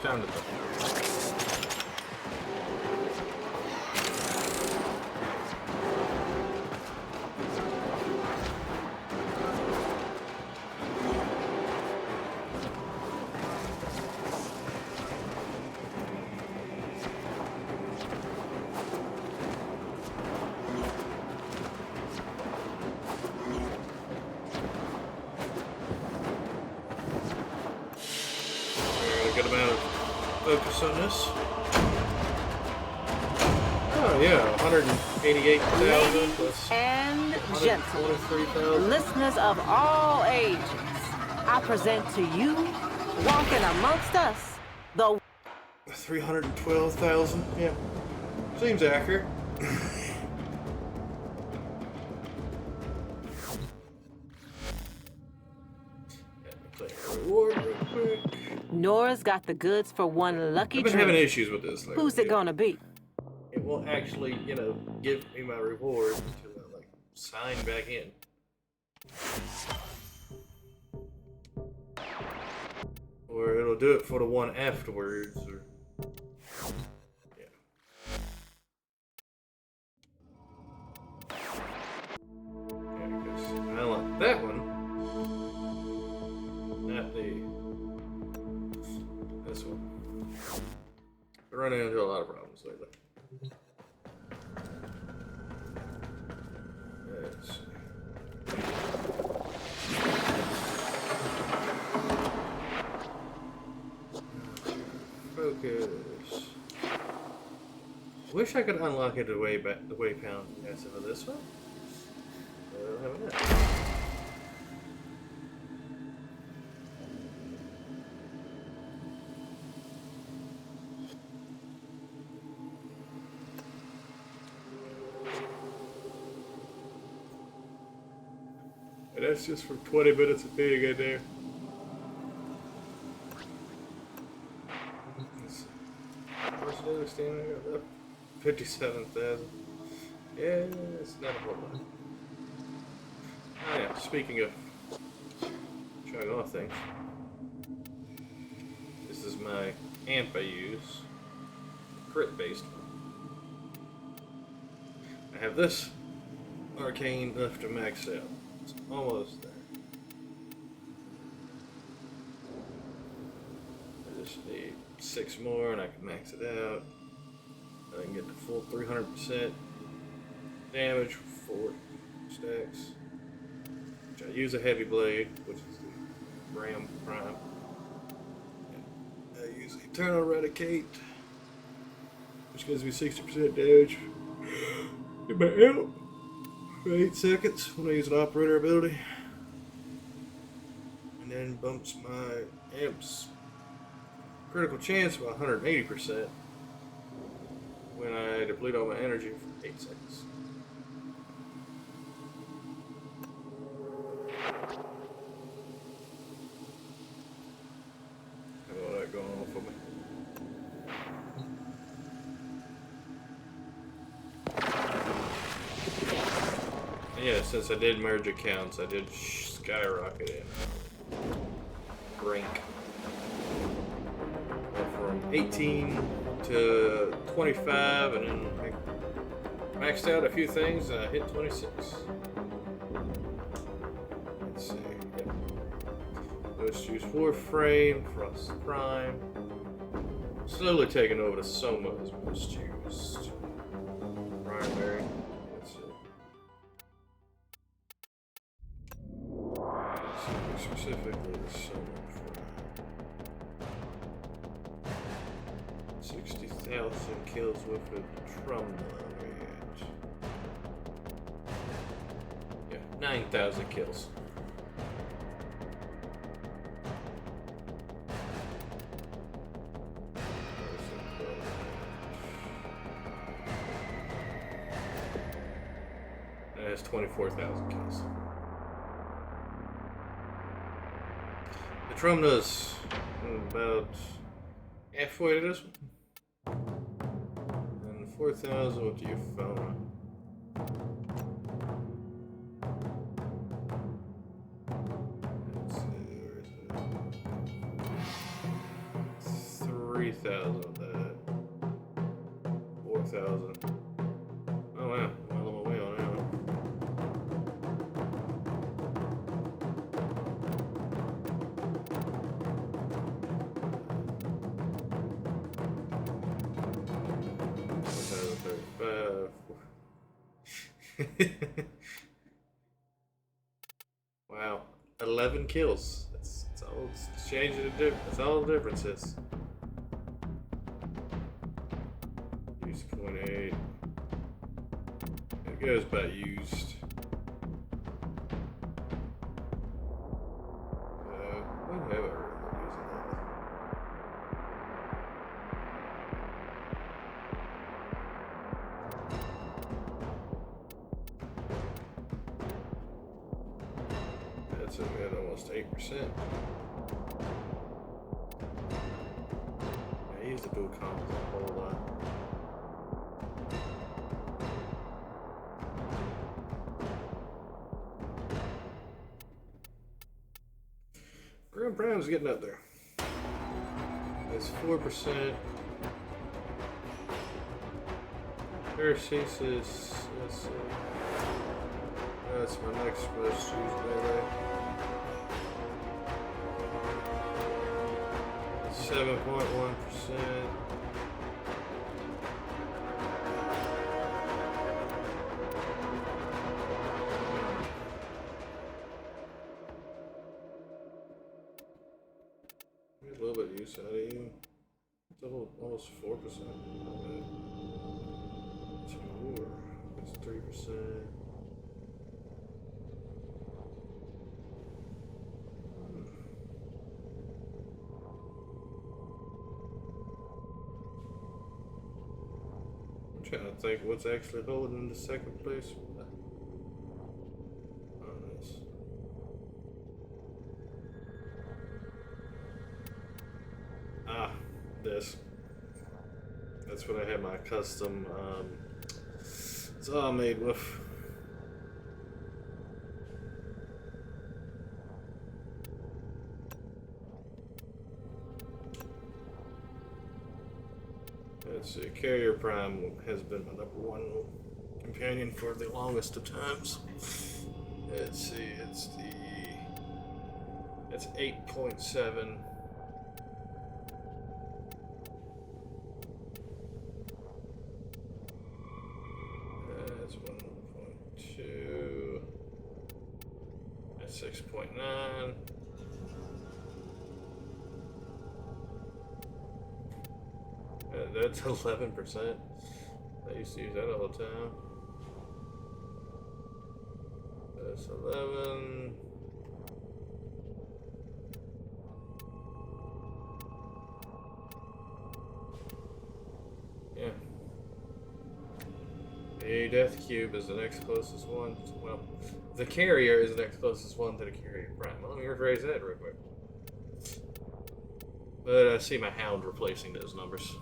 Time to go. Good amount of focus on this. Oh yeah, 188,000 plus And gentlemen, 123,000. listeners of all ages, I present to you, walking amongst us, the 312,000. Yeah, seems accurate. Play a reward real quick. Nora's got the goods for one lucky I've been having dream. issues with this lately. Who's it gonna be? It will actually, you know, give me my reward until I like sign back in. Or it'll do it for the one afterwards, or yeah. Yeah, because I like that one, not this one. We're running into a lot of problems lately. Let's see. Focus. Wish I could unlock it the way pound passive of this one. I don't have that. And that's just for 20 minutes of being in there. What's the other stamina I got left? 57,000. Yeah, it's not a whole lot. Oh yeah, speaking of showing off things. This is my amp I use. Crit based one. I have this arcane left to max out. It's almost there. I just need 6 more and I can max it out. And I can get the full 300% damage for 4 stacks. Which I use a heavy blade, which is the Ram Prime. And I use Eternal Eradicate, which gives me 60% damage in my amp for 8 seconds when I use an operator ability. And then bumps my amp's critical chance by 180% when I deplete all my energy for 8 seconds. Have all that going on for me. Yeah, since I did merge accounts, I did skyrocket in rank. From 18 to 25, and then I maxed out a few things, and I hit 26. Let's see. Yep. Let's choose Warframe, Frost Prime. Slowly taking over the Somas. Let's choose primary. Let's see. Specifically the Soma Prime. 60,000 kills with a Trumna. Yeah, 9,000 kills. has 24,000 kills. The Trumna's about halfway to this one. And 4,000 with the Euphona. Let's see, where is it? 3,000 with that. 4,000. Oh wow, I'm well on my way on that one. Wow, 11 kills. That's all it's changing. That's all the difference is. Use coin 8. It goes by used. When have I really using that? That's at almost 8%. I use the dual comps a whole lot. Grand Prime's getting up there. It's 4%. Paracesis, that's my next most used melee. 7.1%. A little bit of use out of you. It's almost 4%. It's 3%. I'm trying to think what's actually holding the second place. This. That's what I had my custom it's all made with. Let's see, Carrier Prime has been my #1 companion for the longest of times. Let's see, it's 8.7. That's 1.2. That's 6.9. That's 11%. I used to use that all the time. That's 11. Yeah. The Death Cube is the next closest one. Well, the Carrier is the next closest one to the Carrier Prime. Let me rephrase that real quick. But I see my Hound replacing those numbers.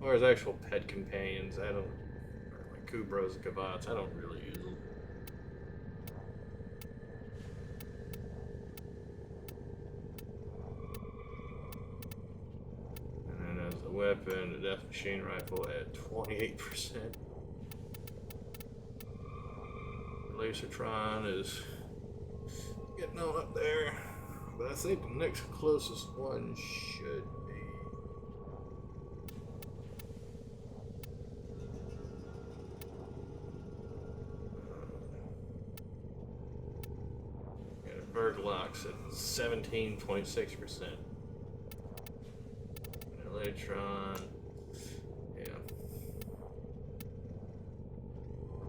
Or as actual pet companions, I don't, or like Kubras and Kavats, I don't really use them. And then as a weapon, the Death Machine Rifle at 28%. Lasertron is getting on up there, but I think the next closest one should be. Berglocks at 17.6%. Electron, yeah.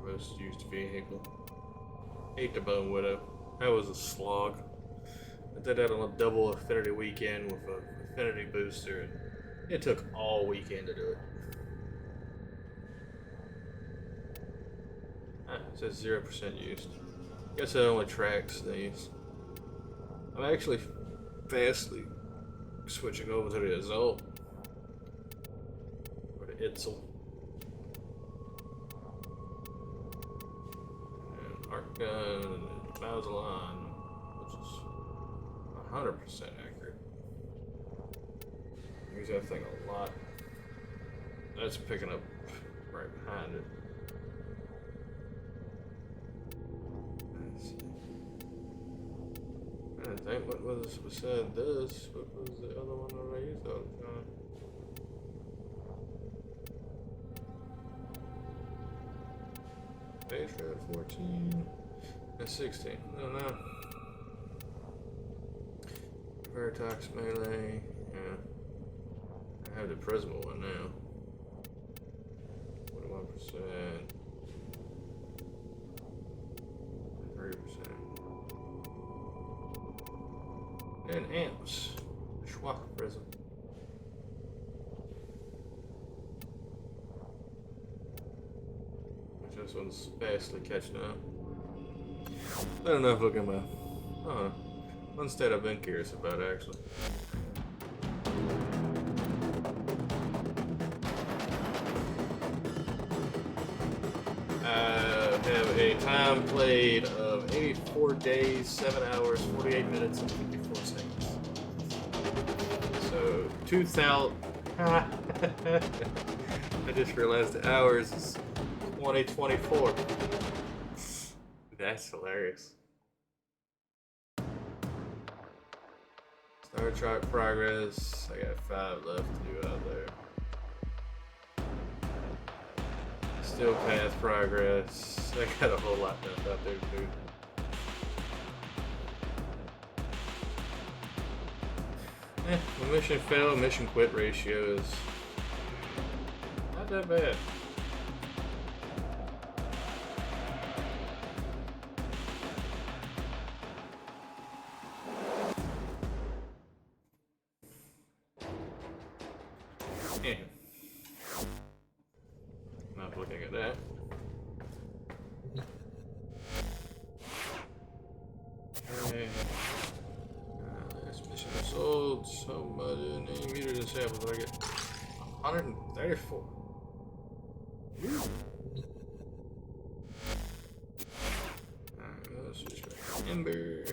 Most used vehicle. Hate the Bone Widow. That was a slog. I did that on a double affinity weekend with an affinity booster, and it took all weekend to do it. It says 0% used. Guess it only tracks these. I'm actually fastly switching over to the Assault. Or the Itzel. And Arc Gun and Mazelon, which is 100% accurate. I use that thing a lot. That's picking up right behind it. Let's see. I think what was beside this? What was the other one that I used all the time? Base road 14 and 16. I don't know. Veritox melee. Yeah. I have the Prisma one now. 41%. 30%. And amps. Schwach Prism. Which this one's fastly catching up. I don't know if look at my. Oh, one stat I've been curious about actually. Have a time played of 84 days, 7 hours, 48 minutes, and 54 seconds. So 2,000. I just realized the hours is 2024. That's hilarious. Star Trek progress. I got 5 left to do out there. Still path progress. I got a whole lot left out there too. The mission fail, mission quit ratio is not that bad. Yeah. Not looking at that. Okay. This mission is sold. So much. Any meter disabled. Do I get 134? Alright, let's switch back to Ember.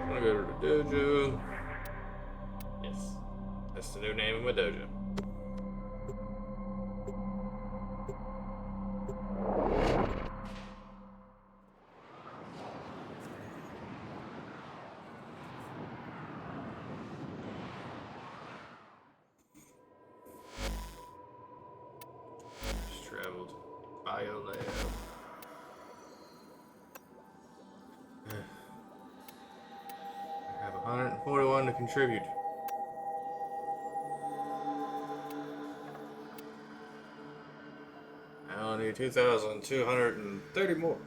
Go to the dojo. Yes, that's the new name of my dojo. Just traveled bio lab. I have 141 to contribute. I only need 2,230 more.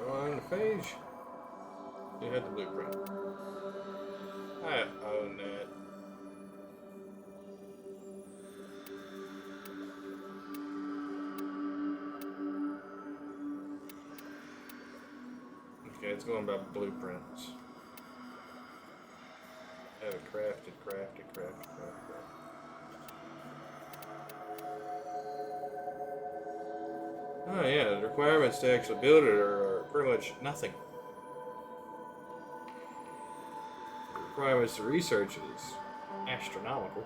On the page. You had the blueprint. I own that. Okay, it's going by blueprints. Have it crafted. Oh yeah, the requirements to actually build it are pretty much nothing. The requirements to research is astronomical.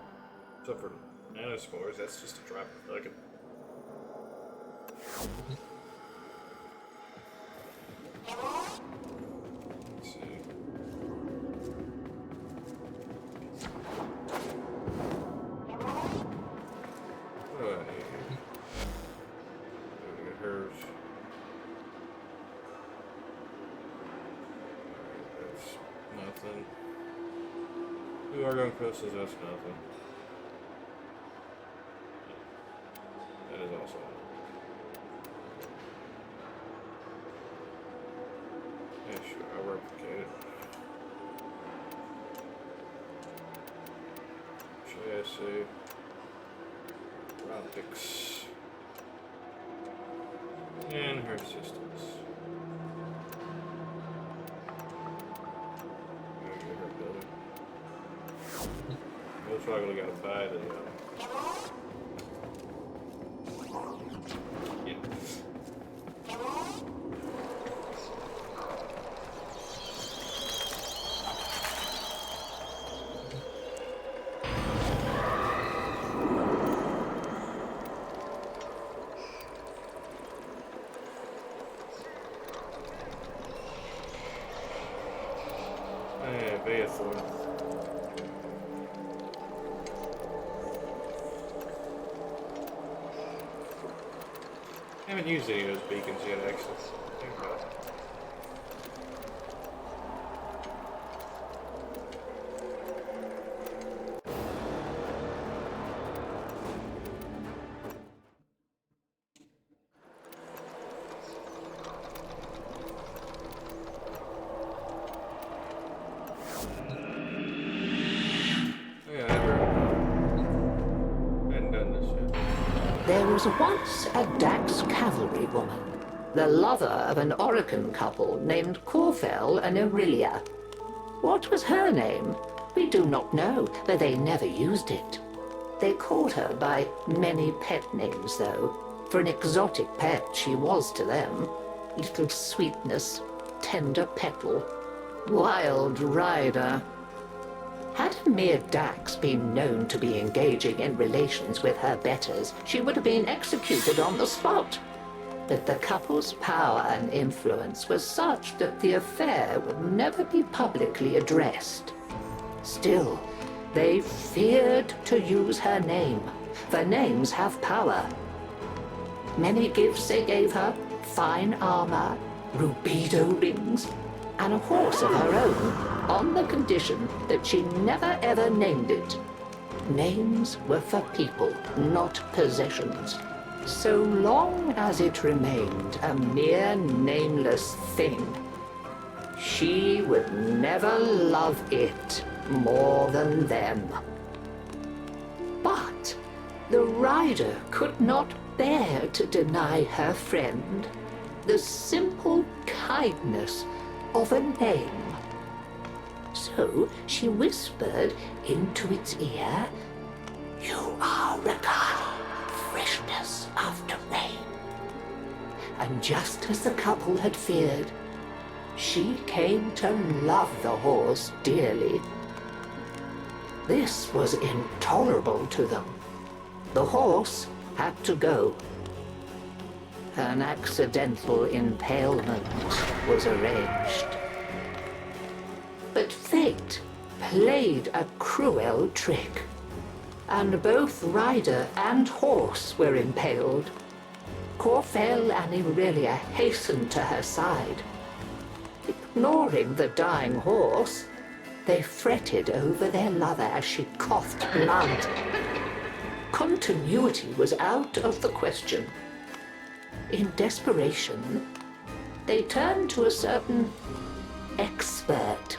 Except for nanospores, that's just a drop in the bucket. Let's see. What do I need here? Get hers. That's nothing. 2 argon crystals, that's nothing. That is also nothing. chassis. Optics. And her assistants. Gotta get her building. Most likely gotta buy the yeah. I haven't used any of those beacons yet, actually. Think about it. There was once a Dax cavalry woman, the lover of an Orokin couple named Corfel and Aurelia. What was her name? We do not know, but they never used it. They called her by many pet names, though. For an exotic pet she was to them. Little Sweetness, Tender Petal, Wild Rider. Had a mere Dax been known to be engaging in relations with her betters, she would have been executed on the spot. But the couple's power and influence was such that the affair would never be publicly addressed. Still, they feared to use her name, for names have power. Many gifts they gave her, fine armor, rubido rings, and a horse of her own, on the condition that she never ever named it. Names were for people, not possessions. So long as it remained a mere nameless thing, she would never love it more than them. But the rider could not bear to deny her friend the simple kindness of a name. So she whispered into its ear, "You are Rakan, freshness after rain." And just as the couple had feared, she came to love the horse dearly. This was intolerable to them. The horse had to go. An accidental impalement was arranged. But fate played a cruel trick, and both rider and horse were impaled. Corfel and Aurelia hastened to her side. Ignoring the dying horse, they fretted over their lover as she coughed blood. Continuity was out of the question. In desperation, they turned to a certain expert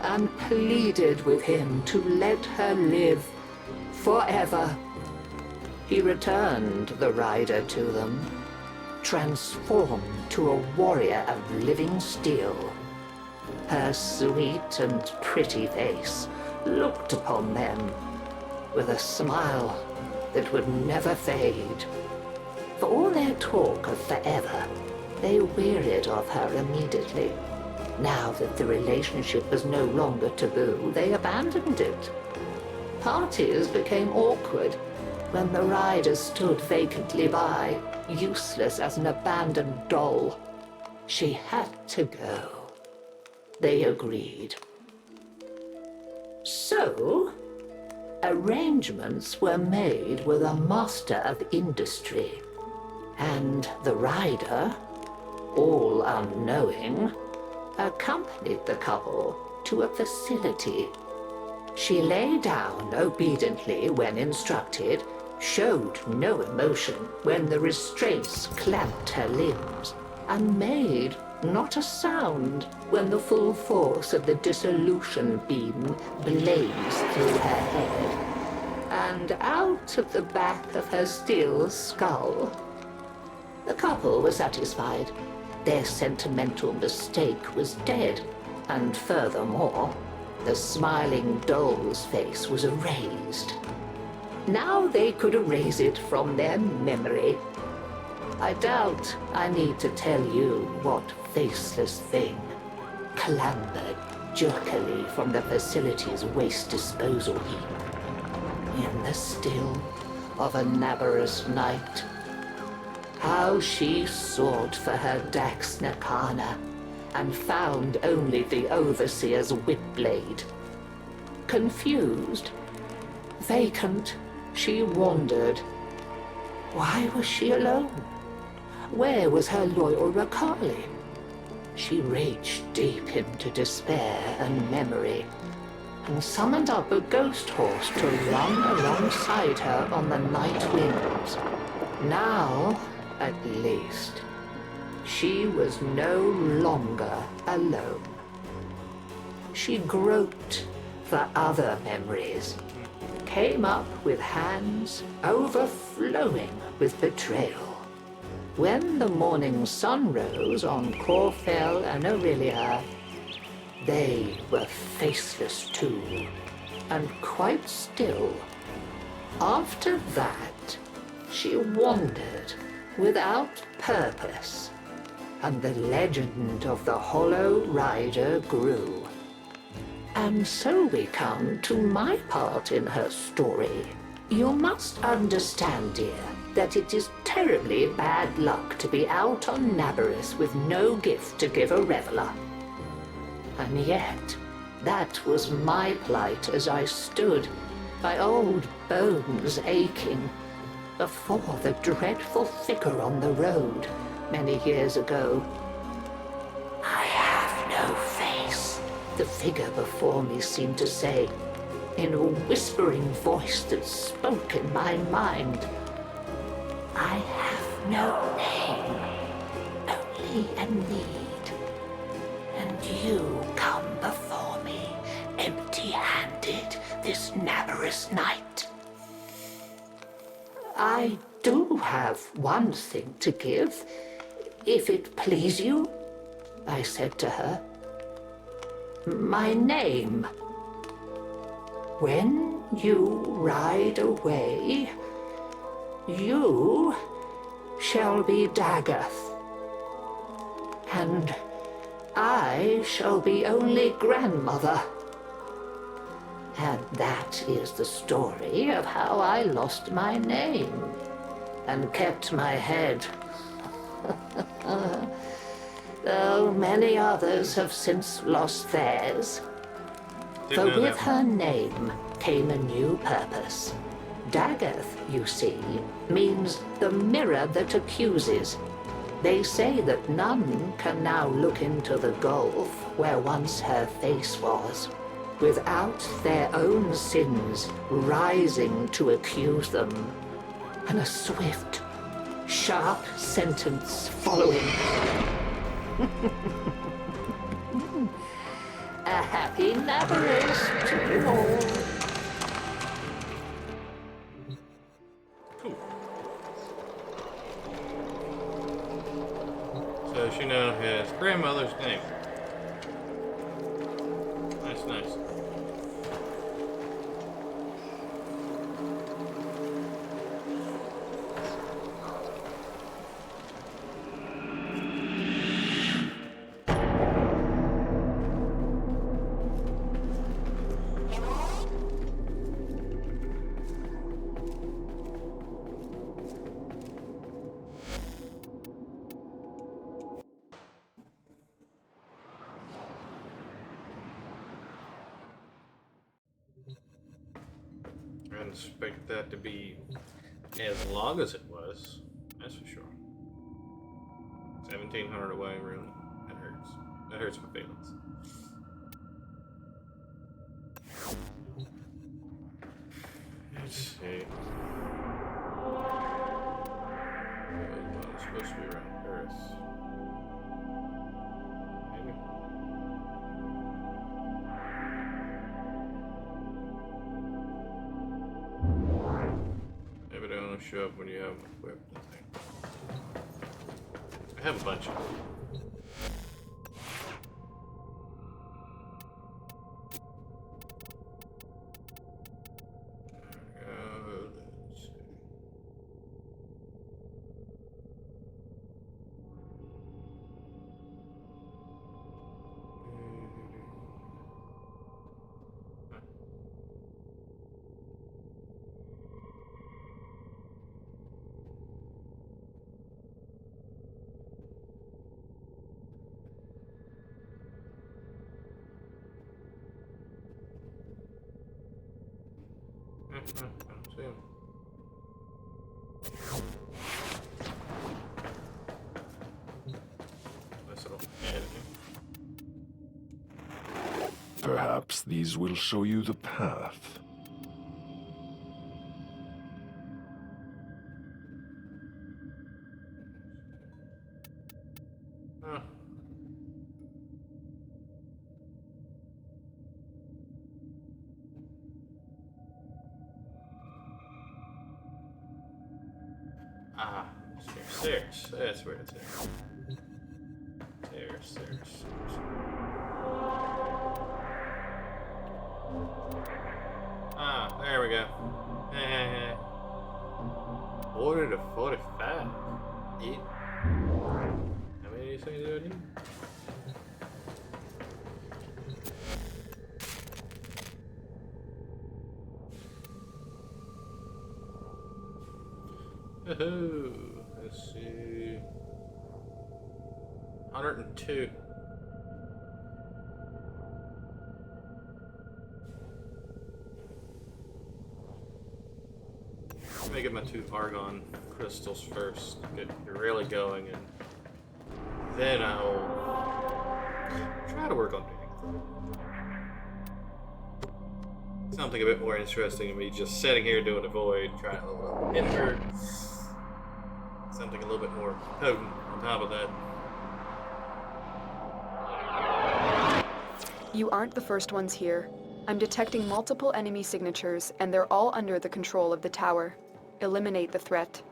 and pleaded with him to let her live forever. He returned the rider to them, transformed to a warrior of living steel. Her sweet and pretty face looked upon them with a smile that would never fade. For all their talk of forever, they wearied of her immediately. Now that the relationship was no longer taboo, they abandoned it. Parties became awkward when the rider stood vacantly by, useless as an abandoned doll. She had to go. They agreed. So, arrangements were made with a master of industry, and the rider, all unknowing, accompanied the couple to a facility. She lay down obediently when instructed, showed no emotion when the restraints clamped her limbs, and made not a sound when the full force of the dissolution beam blazed through her head. and out of the back of her steel skull. The couple were satisfied. Their sentimental mistake was dead, and furthermore, the smiling doll's face was erased. Now they could erase it from their memory. I doubt I need to tell you what faceless thing clambered jerkily from the facility's waste disposal heap in the still of a Nabarus night. How she sought for her Dax Nakana and found only the Overseer's whip-blade. Confused, vacant, she wandered. Why was she alone? Where was her loyal Rakali? She reached deep into despair and memory, and summoned up a ghost horse to run alongside her on the night winds. Now, at least, she was no longer alone. She groped for other memories, came up with hands overflowing with betrayal. When the morning sun rose on Corfell and Aurelia, they were faceless too, and quite still. After that, she wandered without purpose, and the legend of the Hollow Rider grew. And so we come to my part in her story. You must understand, dear, that it is terribly bad luck to be out on Nabarus with no gift to give a reveler. And yet, that was my plight as I stood, my old bones aching, before the dreadful figure on the road many years ago. I have no face, the figure before me seemed to say, in a whispering voice that spoke in my mind. I have no name, only a need. And you come before me, empty-handed this Nabarus night. I do have one thing to give, if it please you, I said to her. My name. When you ride away, you shall be Daggoth, and I shall be only grandmother. And that is the story of how I lost my name and kept my head. Though many others have since lost theirs. For with her name came a new purpose. Daggoth, you see, means the mirror that accuses. They say that none can now look into the gulf where once her face was, without their own sins rising to accuse them, and a swift, sharp sentence following. A happy Nabarus to you all. So she now has grandmother's name. Nice, nice. I didn't expect that to be as long as it was. That's for sure. 1,700 away, really. That hurts. That hurts my feelings. Let's see. Well, it's supposed to be around Earth. Maybe. show up when you have equipped the thing. I have a bunch of them. Let's see. I don't see him. Nice little editing. Perhaps these will show you the path. Oh. Ah, stairs. That's where it's at. Stairs. Ah, there we go. Order to 45. Eat. How many of these things do I need? Woohoo! Let's see. 102. Let me get my 2 argon crystals first. Get really going, and then I'll try to work on doing something a bit more interesting than me just sitting here doing a void, trying to invert. Something a little bit more potent on top of that. You aren't the first ones here. I'm detecting multiple enemy signatures, and they're all under the control of the tower. Eliminate the threat.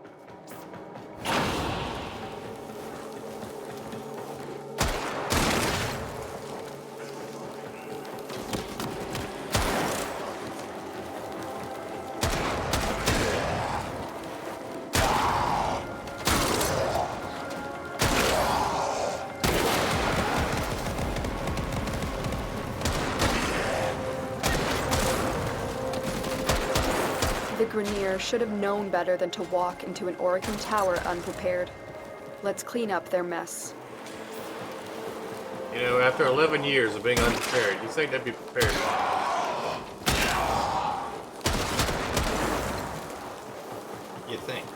The Grenier should have known better than to walk into an Orokin tower unprepared. Let's clean up their mess. You know, after 11 years of being unprepared, you think they'd be prepared? You think?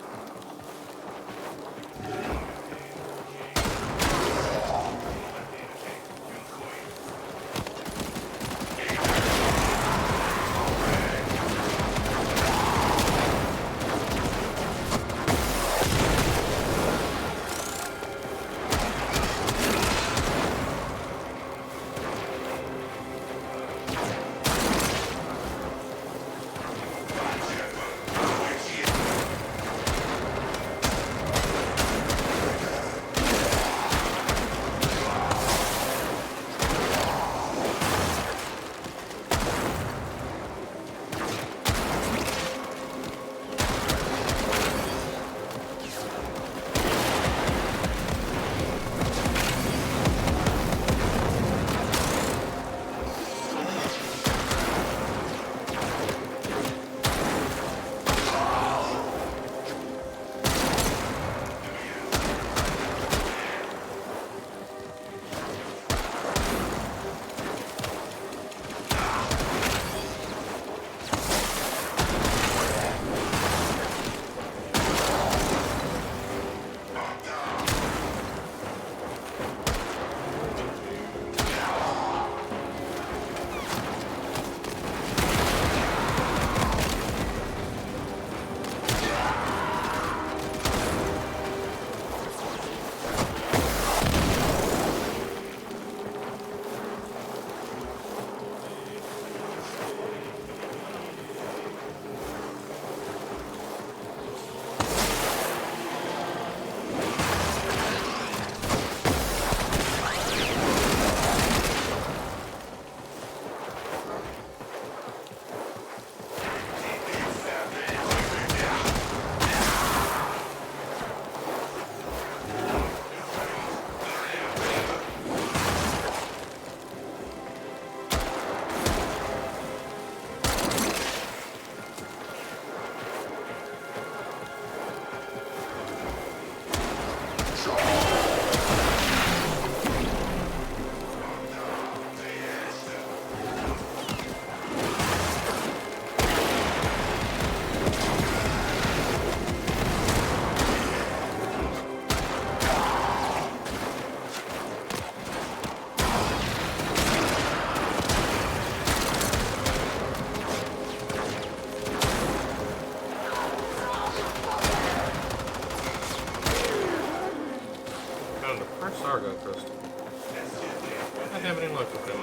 Not have any luck with them.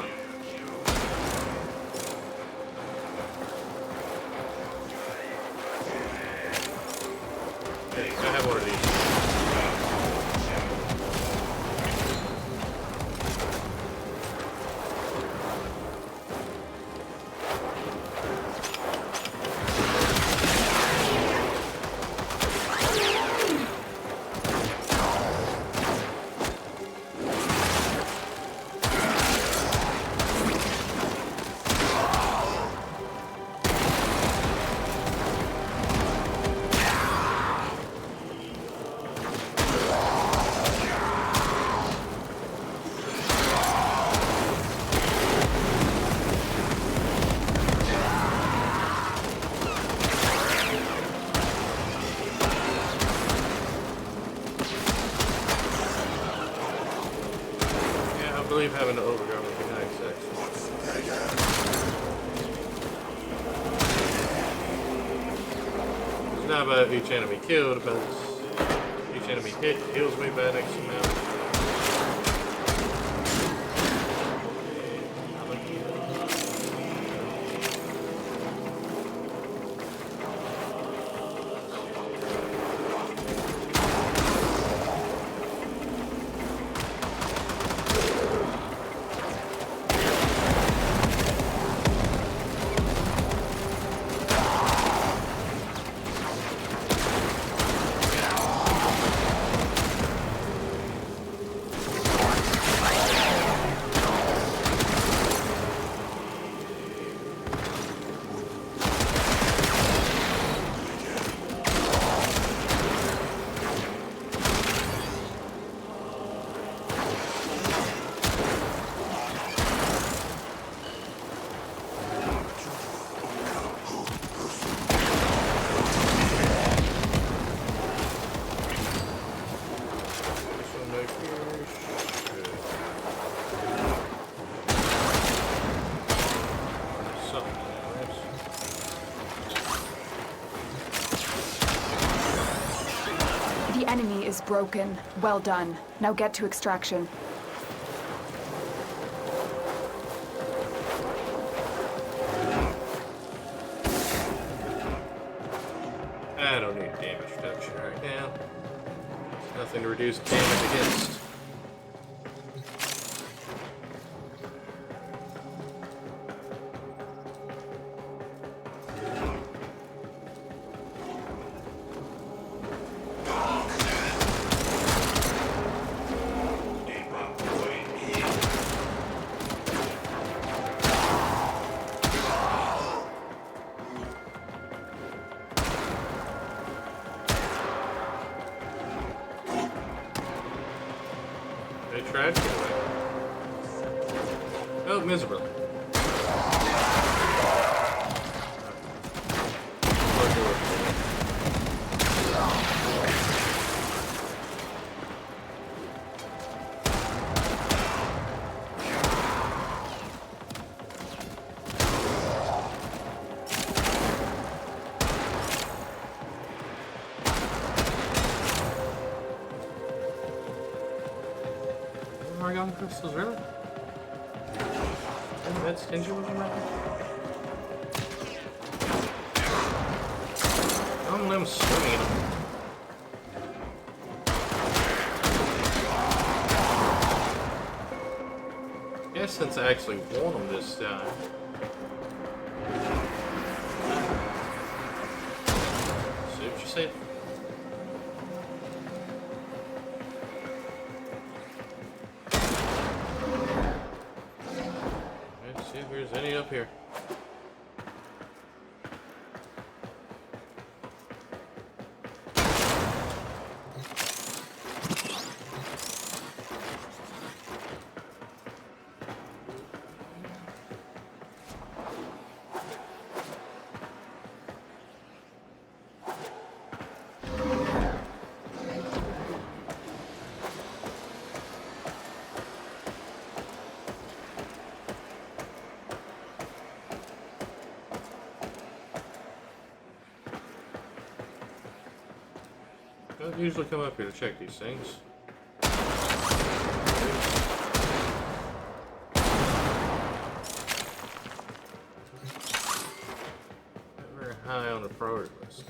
Hey, I have one of these. I believe having to overgo would be nice, actually. It's not about each enemy killed, but each enemy hit heals me by an X amount. The enemy is broken. Well done. Now get to extraction. I don't need damage reduction right now. There's nothing to reduce damage against. They tried to get away. Oh, miserably. Argon crystals, really? And that stingy looking right there? Don't let him swing at him. Guess since I actually won him this time. See what you said? See if there's any up here. I don't usually come up here to check these things. fast.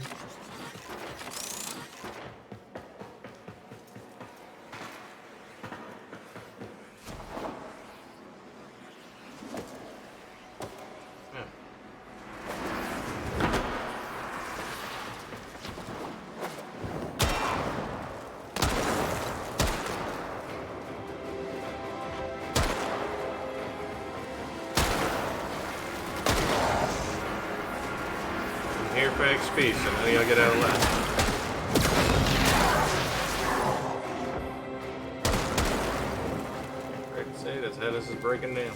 Yeah. I'm here for XP, so how do y'all get out of that? Great to say, that's how this is breaking down.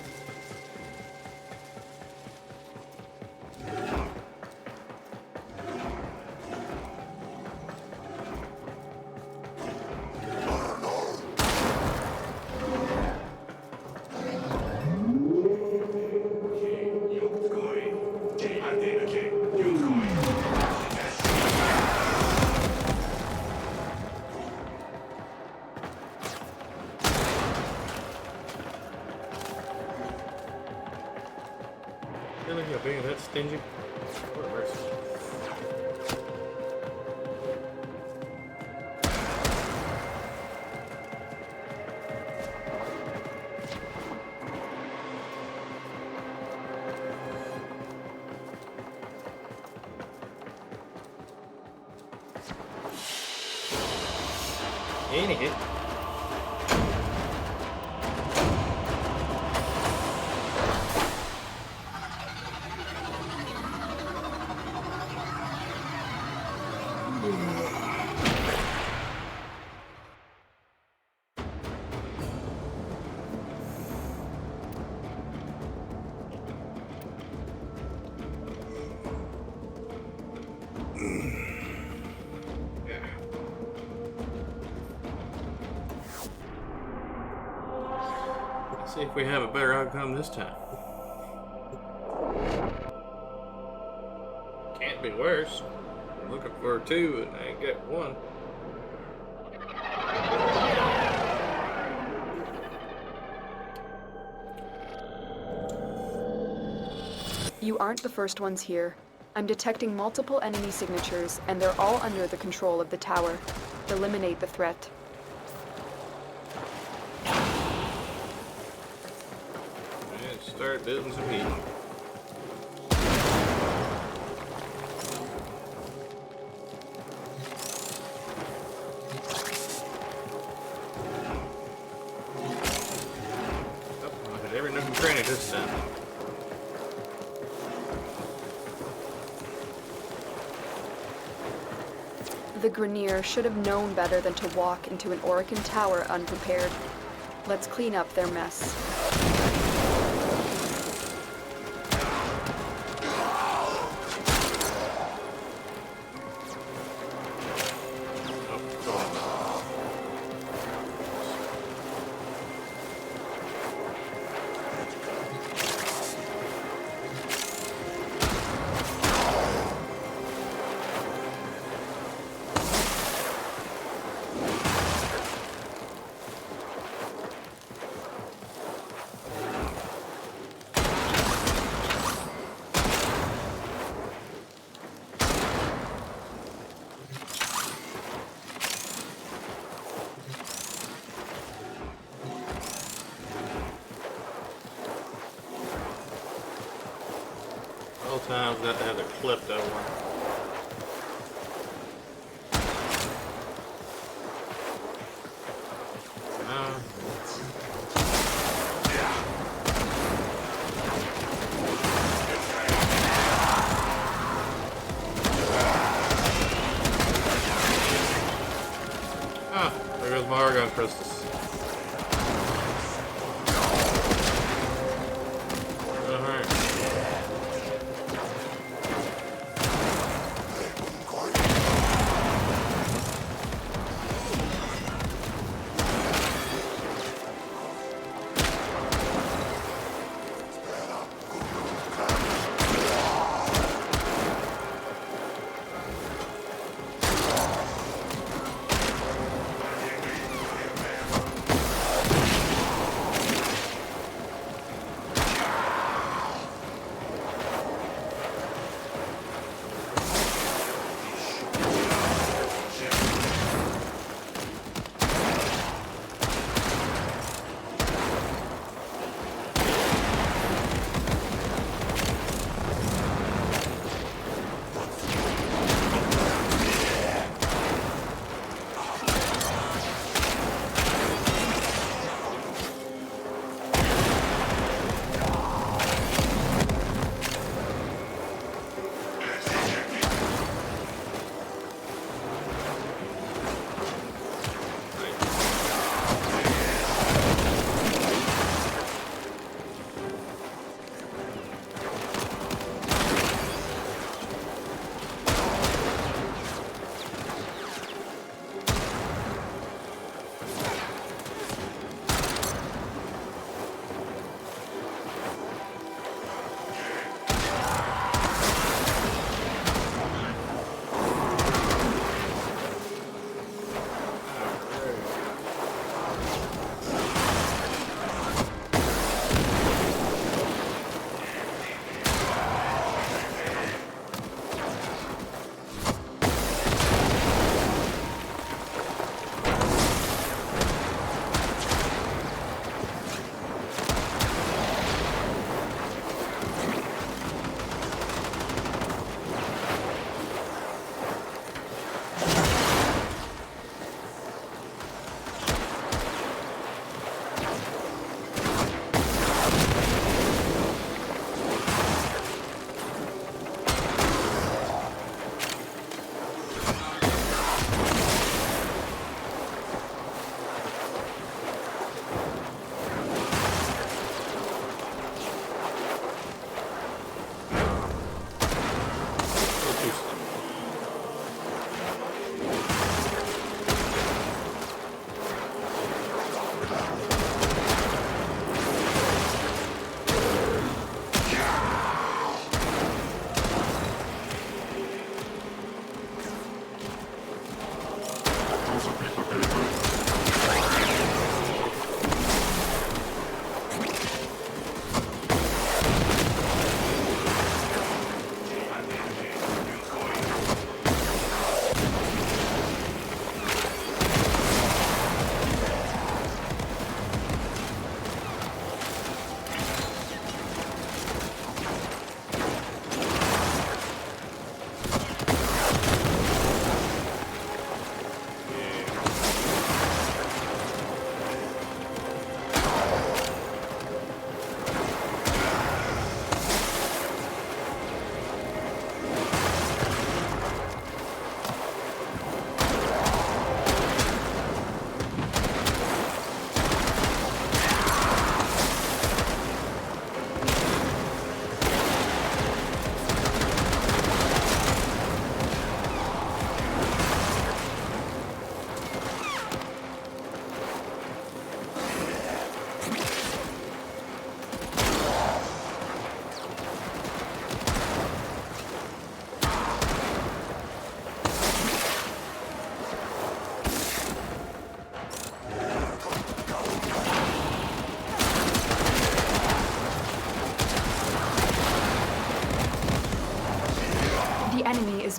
Really, you're being that stingy? What a mercy. Ain't it? Let's see if we have a better outcome this time. Can't be worse. I'm looking for 2 and I ain't got 1. You aren't the first ones here. I'm detecting multiple enemy signatures, and they're all under the control of the tower. Eliminate the threat. And start building some heat. Oh, I hit every nook and cranny this time. The Grenier should have known better than to walk into an Orokin tower unprepared. Let's clean up their mess. All times got to have their clipped over. There goes my Argon crystals. Alright.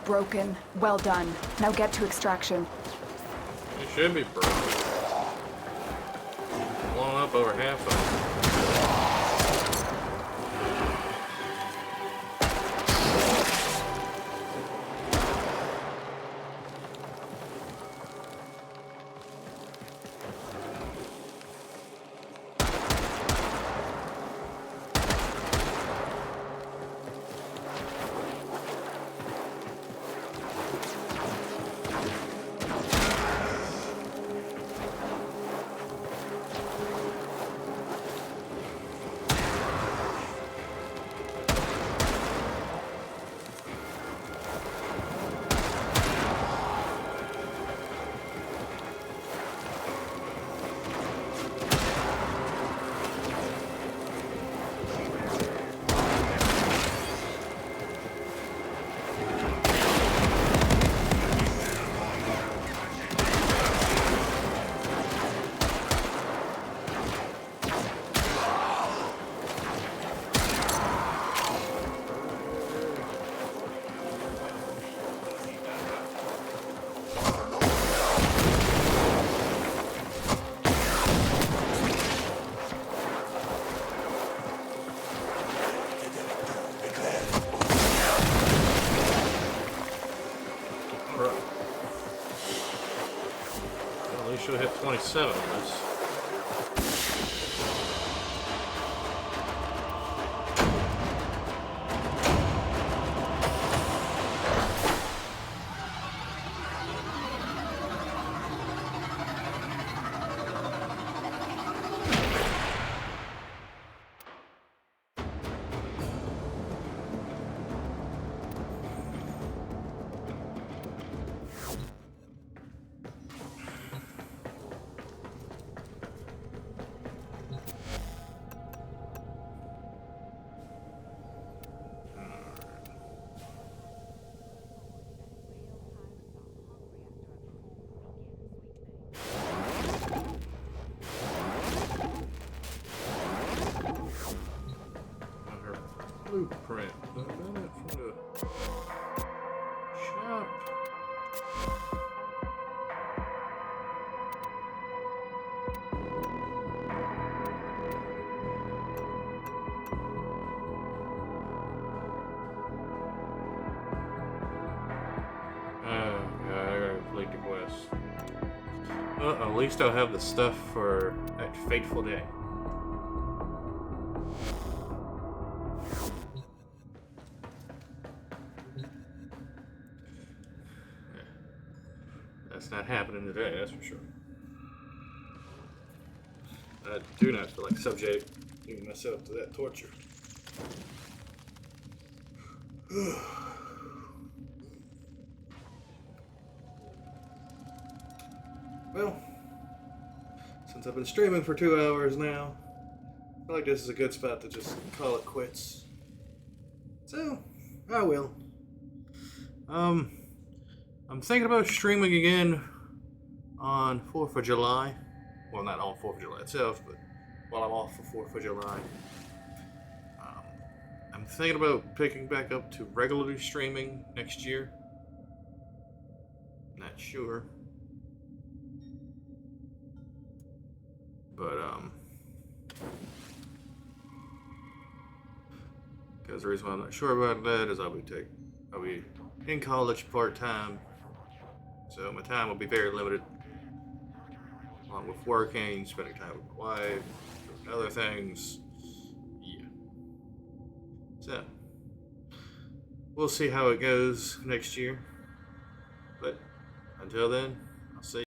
broken. Well done. Now get to extraction. It should be broken. Blown up over half of it. Well, they should have hit 27 on this. Blueprint. I got it from the shop. Oh god, I gotta complete the quest. Well, at least I'll have the stuff for that fateful day. That's not happening today, that's for sure. I do not feel like subjecting myself to that torture. Well, since I've been streaming for 2 hours now, I feel like this is a good spot to just call it quits. So, I will. I'm thinking about streaming again on 4th of July. Well, not on 4th of July itself, but while I'm off for 4th of July. I'm thinking about picking back up to regularly streaming next year. Not sure. But, because the reason why I'm not sure about that is I'll be in college part-time. So my time will be very limited, along with working, spending time with my wife, doing other things. Yeah. So, we'll see how it goes next year. But until then, I'll see you.